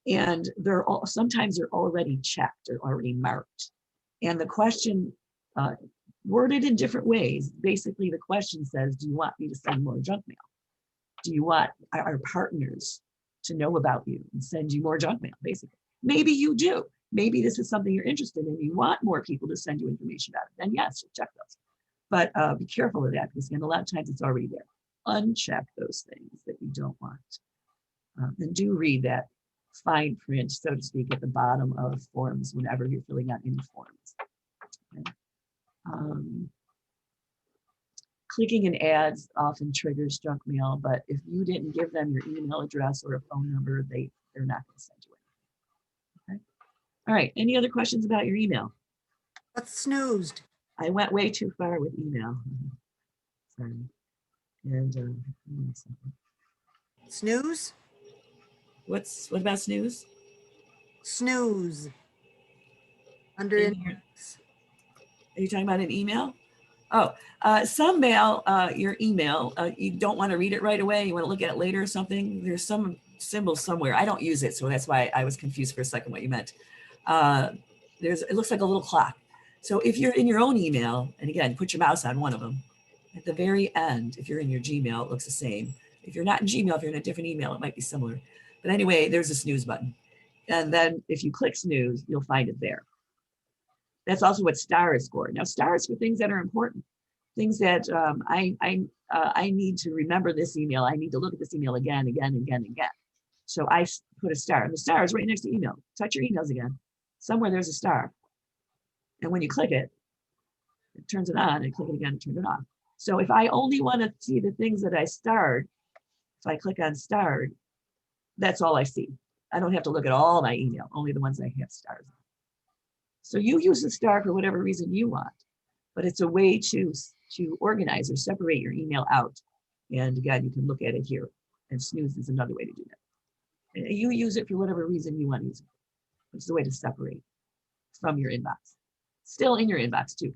And sometimes they're already checked or already marked. And the question, worded in different ways, basically the question says, do you want me to send more junk mail? Do you want our partners to know about you and send you more junk mail, basically? Maybe you do. Maybe this is something you're interested in. You want more people to send you information about it. Then yes, check those. But be careful of that because again, a lot of times it's already there. Uncheck those things that you don't want. And do read that fine print, so to speak, at the bottom of forms whenever you're filling out any forms. Okay. Clicking in ads often triggers junk mail, but if you didn't give them your email address or a phone number, they're not going to send you anything. Okay. All right. Any other questions about your email? What's snoozed? I went way too far with email. Sorry. And Snooze? what about snooze? Snooze. Under In inbox. Are you talking about an email? Oh, some mail, your email, you don't want to read it right away. You want to look at it later or something. There's some symbol somewhere. I don't use it, so that's why I was confused for a second what you meant. It looks like a little clock. So if you're in your own email, and again, put your mouse on one of them, at the very end, if you're in your Gmail, it looks the same. If you're not in Gmail, if you're in a different email, it might be similar. But anyway, there's a snooze button. And then if you click snooze, you'll find it there. That's also what star is for. Now, star is for things that are important, things that I need to remember this email. I need to look at this email again. So I put a star, and the star is right next to email. Touch your emails again. Somewhere there's a star. And when you click it, it turns it on, and click it again, and turn it off. So if I only want to see the things that I starred, if I click on starred, that's all I see. I don't have to look at all my email, only the ones I have stars on. So you use the star for whatever reason you want, but it's a way to organize or separate your email out. And again, you can look at it here, and snooze is another way to do that. And you use it for whatever reason you want to use it. It's a way to separate from your inbox. Still in your inbox too.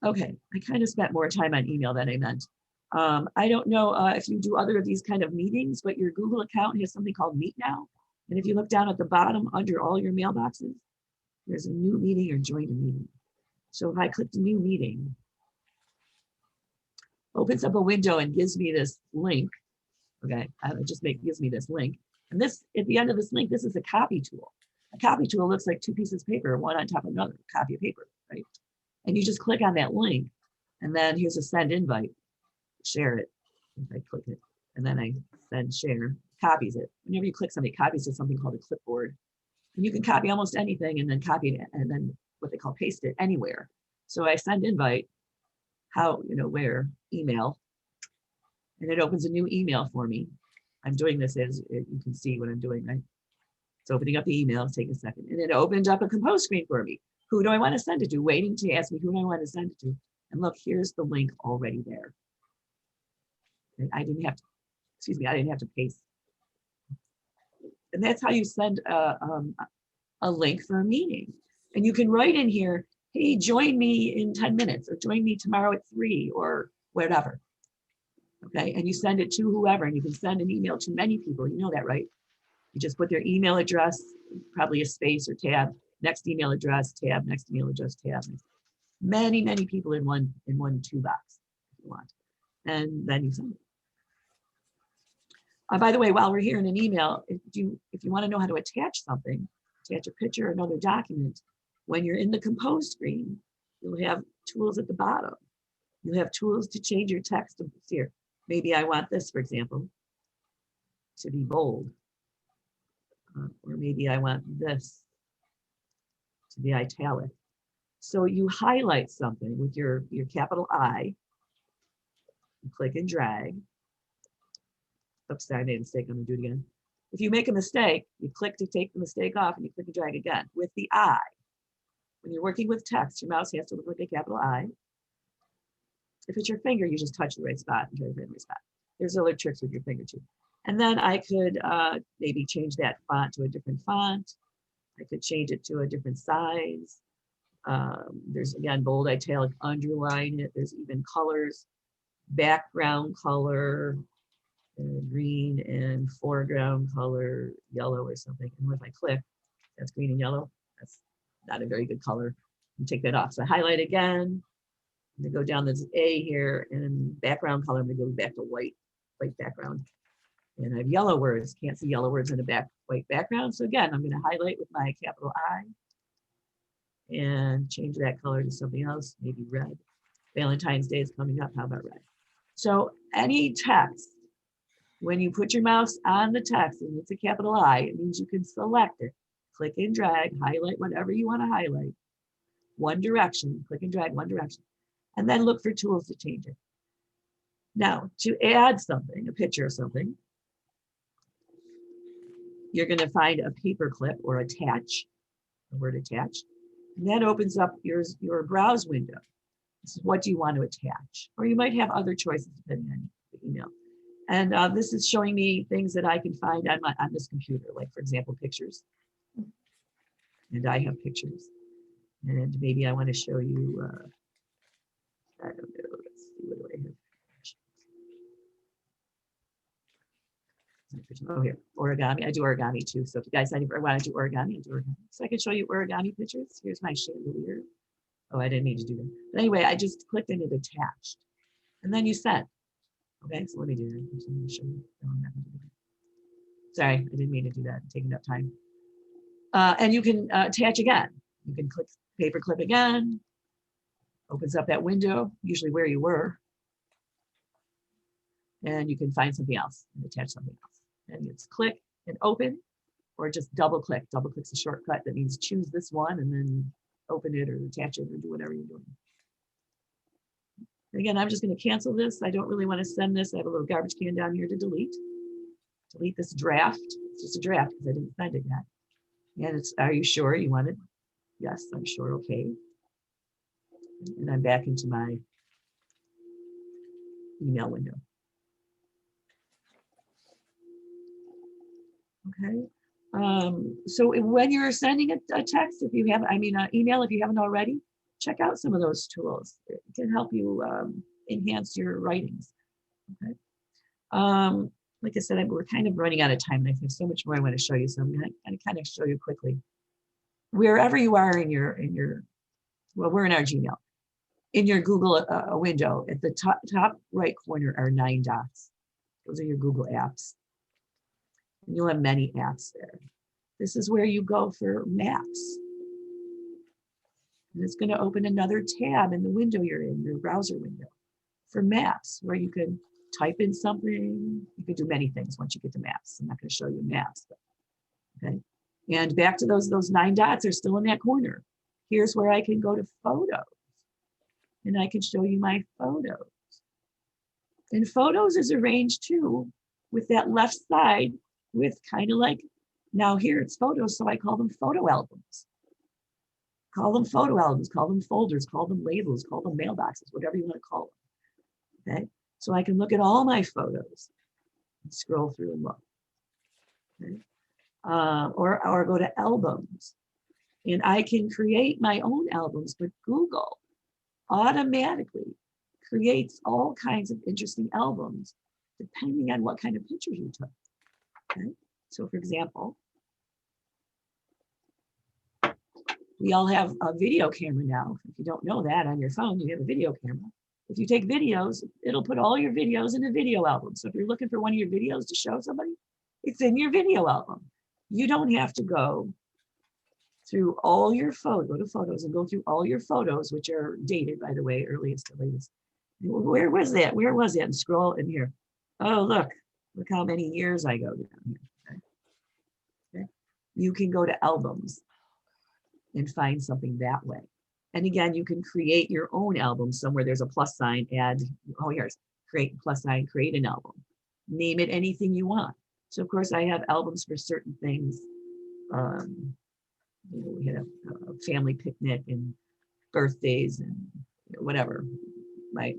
Okay, I kind of spent more time on email than I meant. I don't know if you do other of these kind of meetings, but your Google account has something called Meet Now. And if you look down at the bottom under all your mailboxes, there's a new meeting or join a meeting. So if I click the new meeting, opens up a window and gives me this link. Okay, gives me this link. And this, at the end of this link, this is a copy tool. A copy tool looks like two pieces of paper, one on top of another, copy of paper, right? And you just click on that link, and then here's a send invite, share it. If I click it, and then I send share, copies it. Whenever you click something, it copies to something called a clipboard. And you can copy almost anything and then copy it, and then what they call paste it anywhere. So I send invite, how, where, email, and it opens a new email for me. I'm doing this as you can see what I'm doing, right? It's opening up the email, take a second. And it opened up a compose screen for me. Who do I want to send it to? Waiting to ask me who do I want to send it to. And look, here's the link already there. And I didn't have to, I didn't have to paste. And that's how you send a link for a meeting. And you can write in here, hey, join me in 10 minutes or join me tomorrow at 3 or whatever. Okay, and you send it to whoever, and you can send an email to many people. You know that, right? You just put their email address, probably a space or tab, next email address, tab, next email address, tab. Many, many people in one toolbox if you want. And then you send it. By the way, while we're here in an email, if you want to know how to attach something, attach a picture or another document, when you're in the compose screen, you'll have tools at the bottom. You have tools to change your text here. Maybe I want this, for example, to be bold. Or maybe I want this to be italic. So you highlight something with your capital I, you click and drag. Oops, sorry, I made a mistake, I'm gonna do it again. If you make a mistake, you click to take the mistake off and you click and drag again with the I. When you're working with text, your mouse has to look like a capital I. If it's your finger, you just touch the right spot and drag the right spot. There's other tricks with your finger too. And then I could maybe change that font to a different font. I could change it to a different size. There's again, bold, italic, underline it. There's even colors, background color, green and foreground color, yellow or something. And if I click, that's green and yellow. That's not a very good color. You take that off. So I highlight again. I'm gonna go down this A here and background color. I'm gonna go back to white background. And I have yellow words. Can't see yellow words in a white background. So again, I'm gonna highlight with my capital I and change that color to something else, maybe red. Valentine's Day is coming up. How about red? So any text, when you put your mouse on the text and it's a capital I, it means you can select it. Click and drag, highlight whatever you want to highlight. One direction, click and drag one direction. And then look for tools to change it. Now, to add something, a picture of something, you're going to find a paper clip or attach, the word attach. And that opens up your browse window. This is what do you want to attach? Or you might have other choices depending on the email. And this is showing me things that I can find on this computer, like for example, pictures. And I have pictures. And maybe I want to show you, I don't know, let's see, what do I have? Oh, here, origami. I do origami too. So if you guys ever want to do origami, I do origami. So I can show you origami pictures. Here's my chandelier. Oh, I didn't mean to do that. But anyway, I just clicked and it attached. And then you send. Okay, so let me do that. I'm going to show you. No, I'm not going to do that. Sorry, I didn't mean to do that. I'm taking up time. And you can attach again. You can click paper clip again. Opens up that window, usually where you were. And you can find something else and attach something else. And it's click and open, or just double click. Double click's a shortcut. That means choose this one and then open it or attach it or do whatever you're doing. Again, I'm just going to cancel this. I don't really want to send this. I have a little garbage can down here to delete. Delete this draft. It's just a draft because I didn't send it yet. And it's, are you sure you want it? Yes, I'm sure. Okay. And I'm back into my email window. Okay. So when you're sending a text, if you have, email, if you haven't already, check out some of those tools. It can help you enhance your writings. Okay. Like I said, we're kind of running out of time, and I have so much more I want to show you. So I'm going to kind of show you quickly. Wherever you are in your, well, we're in our Gmail. In your Google window, at the top right corner are 9 dots. Those are your Google apps. And you'll have many apps there. This is where you go for maps. And it's going to open another tab in the window you're in, your browser window, for maps, where you can type in something. You can do many things once you get to maps. I'm not going to show you maps, but, okay. And back to those 9 dots are still in that corner. Here's where I can go to photos, and I can show you my photos. And photos is arranged too with that left side with kind of like, now here it's photos, so I call them photo albums. Call them photo albums, call them folders, call them labels, call them mailboxes, whatever you want to call them. Okay, so I can look at all my photos and scroll through and look. Okay. Or go to albums, and I can create my own albums, but Google automatically creates all kinds of interesting albums depending on what kind of pictures you took. Okay, so for example, we all have a video camera now. If you don't know that, on your phone, you have a video camera. If you take videos, it'll put all your videos in a video album. So if you're looking for one of your videos to show somebody, it's in your video album. You don't have to go through all your photos, go to photos and go through all your photos, which are dated, by the way, earliest to latest. Where was that? Where was it? And scroll in here. Oh, look how many years I go down here. Okay. Okay. You can go to albums and find something that way. And again, you can create your own album somewhere. There's a plus sign, add, oh, here's create plus sign, create an album. Name it anything you want. So of course I have albums for certain things. We had a family picnic and birthdays and whatever. My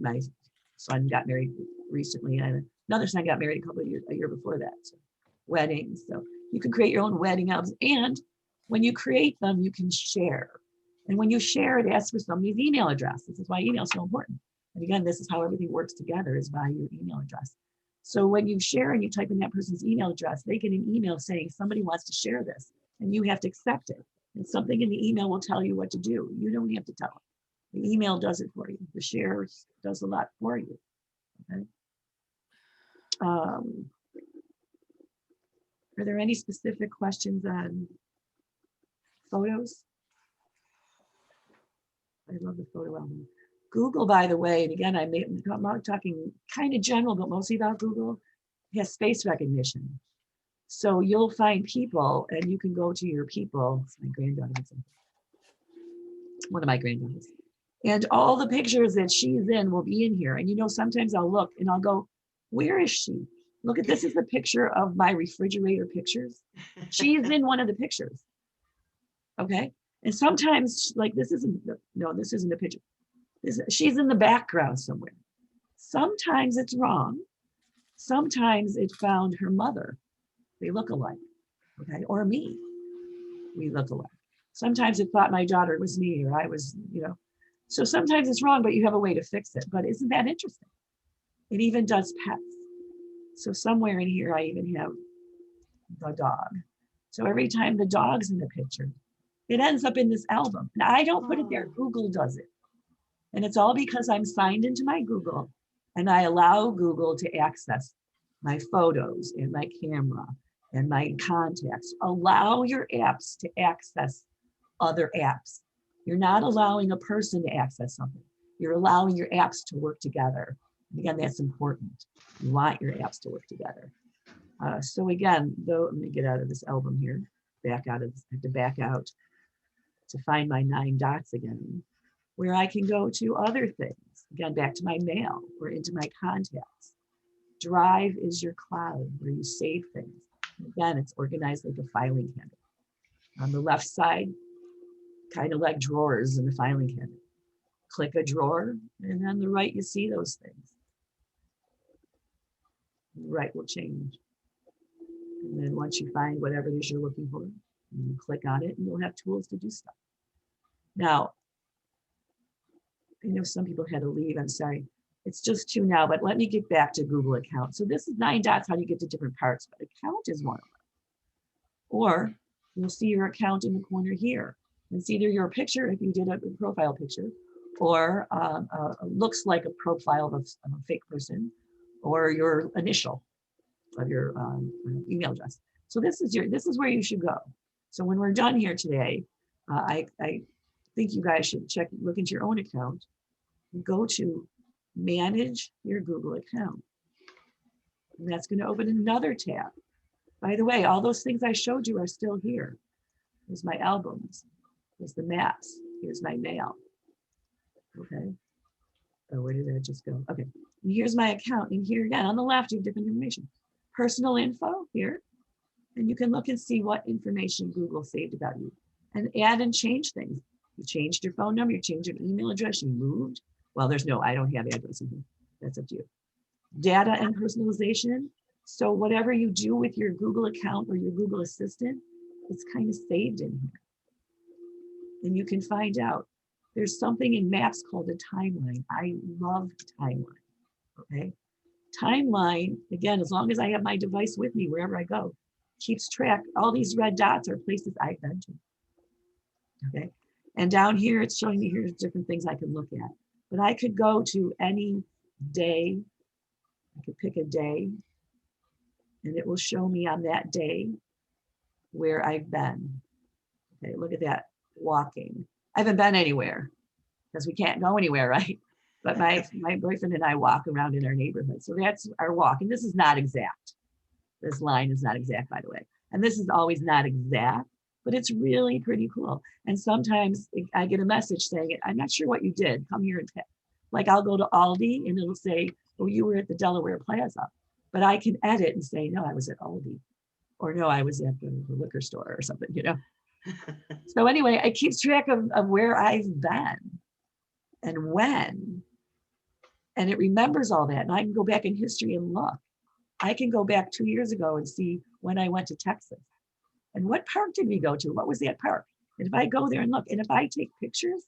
son got married recently, and another son got married a year before that. So weddings. So you can create your own wedding albums, and when you create them, you can share. And when you share, it asks for somebody's email address. This is why email is so important. And again, this is how everything works together, is by your email address. So when you share and you type in that person's email address, they get an email saying somebody wants to share this, and you have to accept it. And something in the email will tell you what to do. You don't have to tell it. The email does it for you. The share does a lot for you. Okay. Are there any specific questions on photos? I love the photo album. Google, by the way, and again, I'm talking kind of general, but mostly about Google, has face recognition. So you'll find people, and you can go to your people. It's my granddaughter, one of my granddaughters. And all the pictures that she's in will be in here. And you know, sometimes I'll look and I'll go, where is she? Look at this, is the picture of my refrigerator pictures. She's in one of the pictures. Okay. And sometimes, like, this isn't a picture. She's in the background somewhere. Sometimes it's wrong. Sometimes it found her mother. They look alike, okay? Or me, we look alike. Sometimes it thought my daughter was me, or I was, So sometimes it's wrong, but you have a way to fix it. But isn't that interesting? It even does pets. So somewhere in here, I even have the dog. So every time the dog's in the picture, it ends up in this album. And I don't put it there, Google does it. And it's all because I'm signed into my Google, and I allow Google to access my photos and my camera and my contacts. Allow your apps to access other apps. You're not allowing a person to access something. You're allowing your apps to work together. And again, that's important. You want your apps to work together. So again, though, let me get out of this album here, back out of this, I have to back out to find my 9 dots again, where I can go to other things. Again, back to my mail or into my contacts. Drive is your cloud where you save things. Again, it's organized like a filing cabinet. On the left side, kind of like drawers in the filing cabinet. Click a drawer, and on the right, you see those things. The right will change. And then once you find whatever it is you're looking for, you click on it, and you'll have tools to do stuff. Now, I know some people had to leave, I'm sorry. It's just 2 now, but let me get back to Google account. So this is 9 dots, how you get to different parts, but account is one of them. Or you'll see your account in the corner here. It's either your picture, if you did a profile picture, or looks like a profile of a fake person, or your initial of your email address. So this is where you should go. So when we're done here today, I think you guys should look into your own account and go to manage your Google account. And that's going to open another tab. By the way, all those things I showed you are still here. There's my albums. There's the maps. Here's my mail. Okay. Oh, where did that just go? Okay. And here's my account. And here again, on the left, you have different information. Personal info here. And you can look and see what information Google saved about you and add and change things. You changed your phone number, you changed your email address, you moved. Well, there's no, I don't have address in here. That's up to you. Data and personalization. So whatever you do with your Google account or your Google Assistant, it's kind of saved in here. And you can find out. There's something in Maps called a timeline. I love timeline, okay? Timeline, again, as long as I have my device with me wherever I go, keeps track. All these red dots are places I've been to, okay? And down here, it's showing me here's different things I can look at. But I could go to any day. I could pick a day, and it will show me on that day where I've been. Okay, look at that, walking. I haven't been anywhere because we can't go anywhere, right? But my boyfriend and I walk around in our neighborhood. So that's our walk. And this is not exact. This line is not exact, by the way. And this is always not exact, but it's really pretty cool. And sometimes I get a message saying, I'm not sure what you did. Come here and like I'll go to Aldi and it'll say, oh, you were at the Delaware Plaza. But I can edit and say, no, I was at Aldi. Or no, I was at the liquor store or something, you know? So anyway, it keeps track of where I've been and when, and it remembers all that. And I can go back in history and look. I can go back 2 years ago and see when I went to Texas and what park did we go to? What was that park? And if I go there and look, and if I take pictures,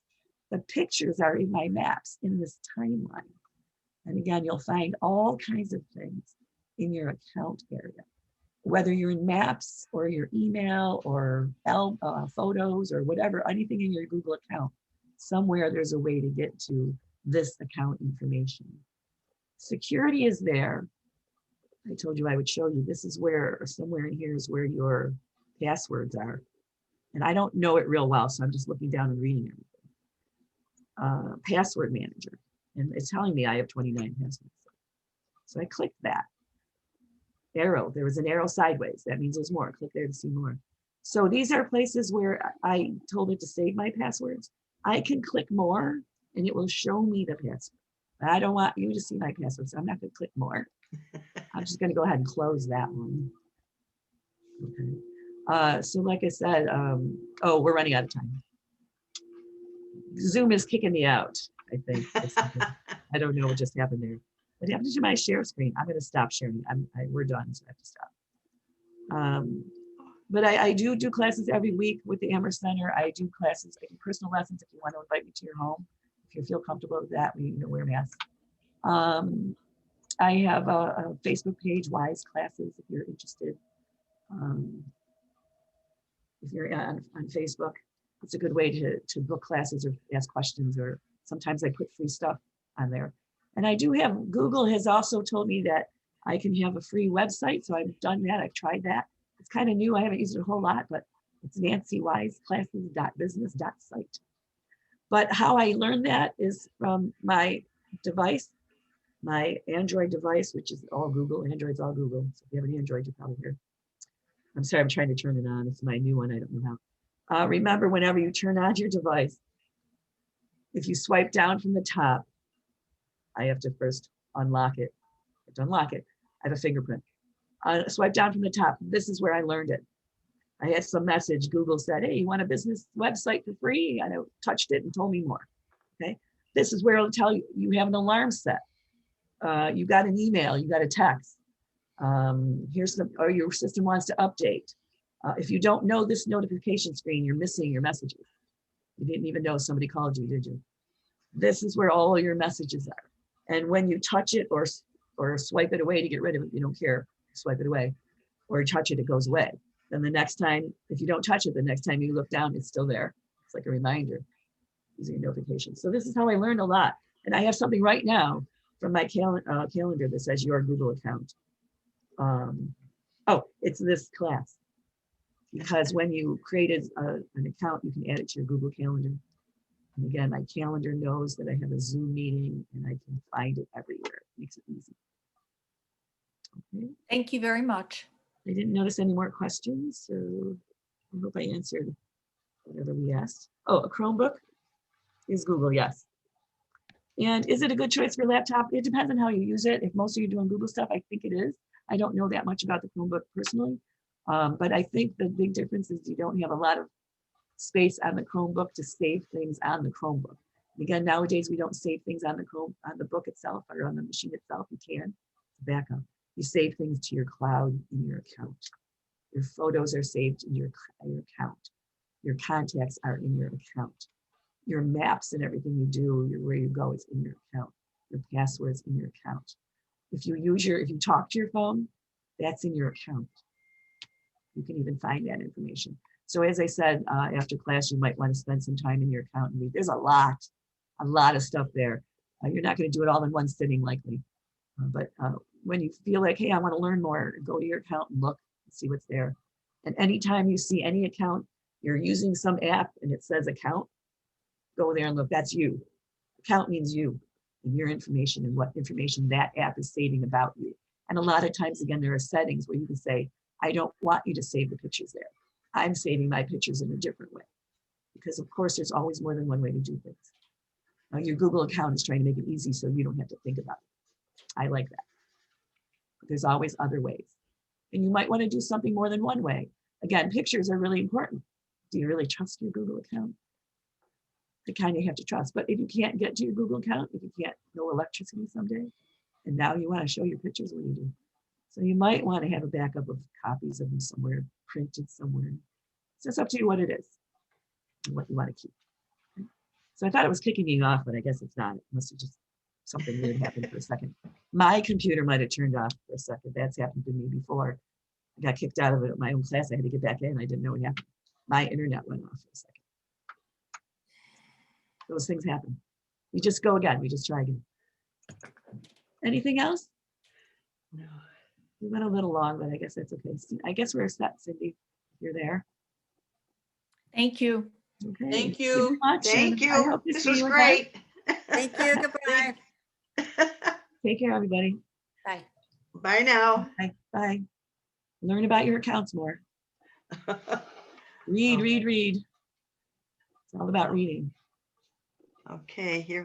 the pictures are in my maps in this timeline. And again, you'll find all kinds of things in your account area. Whether you're in Maps or your email or photos or whatever, anything in your Google account, somewhere there's a way to get to this account information. Security is there. I told you I would show you. This is where, or somewhere in here is where your passwords are. And I don't know it real well, so I'm just looking down and reading everything. Password manager. And it's telling me I have 29 passwords. So I clicked that. Arrow, there was an arrow sideways. That means there's more. Click there to see more. So these are places where I told it to save my passwords. I can click more and it will show me the password. I don't want you to see my password, so I'm not going to click more. I'm just going to go ahead and close that one. Okay. So like I said, oh, we're running out of time. Zoom is kicking me out, I think. I don't know what just happened there. What happened to my share screen? I'm going to stop sharing. We're done, so I have to stop. But I do classes every week with the Amherst Center. I do classes, I do personal lessons if you want to invite me to your home. If you feel comfortable with that, we wear masks. I have a Facebook page, Wise Classes, if you're interested. If you're on Facebook, it's a good way to book classes or ask questions, or sometimes I put free stuff on there. And I do have, Google has also told me that I can have a free website. So I've done that, I've tried that. It's kind of new, I haven't used it a whole lot, but it's nancywiseclasses.business.site. But how I learned that is from my device, my Android device, which is all Google. Android's all Google. So if you have an Android, you're probably here. I'm sorry, I'm trying to turn it on. It's my new one, I don't know how. Remember, whenever you turn on your device, if you swipe down from the top, I have to first unlock it. I have to unlock it. I have a fingerprint. Swipe down from the top. This is where I learned it. I had some message. Google said, hey, you want a business website for free? And I touched it and told me more. Okay. This is where it'll tell you, you have an alarm set. You got an email, you got a text. Or your system wants to update. If you don't know this notification screen, you're missing your messages. You didn't even know somebody called you, did you? This is where all your messages are. And when you touch it or swipe it away to get rid of it, you don't care, swipe it away, or you touch it, it goes away. Then the next time, if you don't touch it, the next time you look down, it's still there. It's like a reminder. These are your notifications. So this is how I learned a lot. And I have something right now from my calendar that says your Google account. Oh, it's this class. because when you created an account, you can add it to your Google Calendar. And again, my calendar knows that I have a Zoom meeting and I can find it everywhere. It makes it easy. Okay. Thank you very much. I didn't notice any more questions, so I hope I answered whatever we asked. Oh, a Chromebook is Google, yes. And is it a good choice for laptop? It depends on how you use it. If most of you are doing Google stuff, I think it is. I don't know that much about the Chromebook personally, but I think the big difference is you don't have a lot of space on the Chromebook to save things on the Chromebook. Again, nowadays we don't save things on the book itself or on the machine itself. You can backup. You save things to your cloud in your account. Your photos are saved in your account. Your contacts are in your account. Your maps and everything you do, where you go, is in your account. Your passwords in your account. If you talk to your phone, that's in your account. You can even find that information. So as I said, after class, you might want to spend some time in your account and read. There's a lot of stuff there. You're not going to do it all in one sitting likely. But when you feel like, hey, I want to learn more, go to your account and look and see what's there. And anytime you see any account, you're using some app and it says account, go there and look, that's you. Account means you and your information and what information that app is saving about you. And a lot of times, again, there are settings where you can say, I don't want you to save the pictures there. I'm saving my pictures in a different way. Because of course, there's always more than one way to do things. Your Google account is trying to make it easy so you don't have to think about it. I like that. But there's always other ways. And you might want to do something more than one way. Again, pictures are really important. Do you really trust your Google account? You kind of have to trust. But if you can't get to your Google account, if you can't no electricity someday, and now you want to show your pictures, what do you do? So you might want to have a backup of copies of them somewhere, printed somewhere. So it's up to you what it is and what you want to keep. Okay. So I thought it was kicking me off, but I guess it's not. It must have just something weird happened for a second. My computer might have turned off for a second. That's happened to me before. I got kicked out of it at my own class. I had to get back in. I didn't know what happened. My internet went off for a second. Those things happen. We just go again. We just try again. Anything else? No. We went a little long, but I guess that's okay. I guess we're set, Cindy. If you're there. Thank you. Okay. Thank you. Very much, Thank and I you. hope to This see was you again. great. Thank you, goodbye. Take care, everybody. Bye. Bye now. Bye. Bye. Learn about your accounts more. Read, read, read. It's all about reading. Okay, here.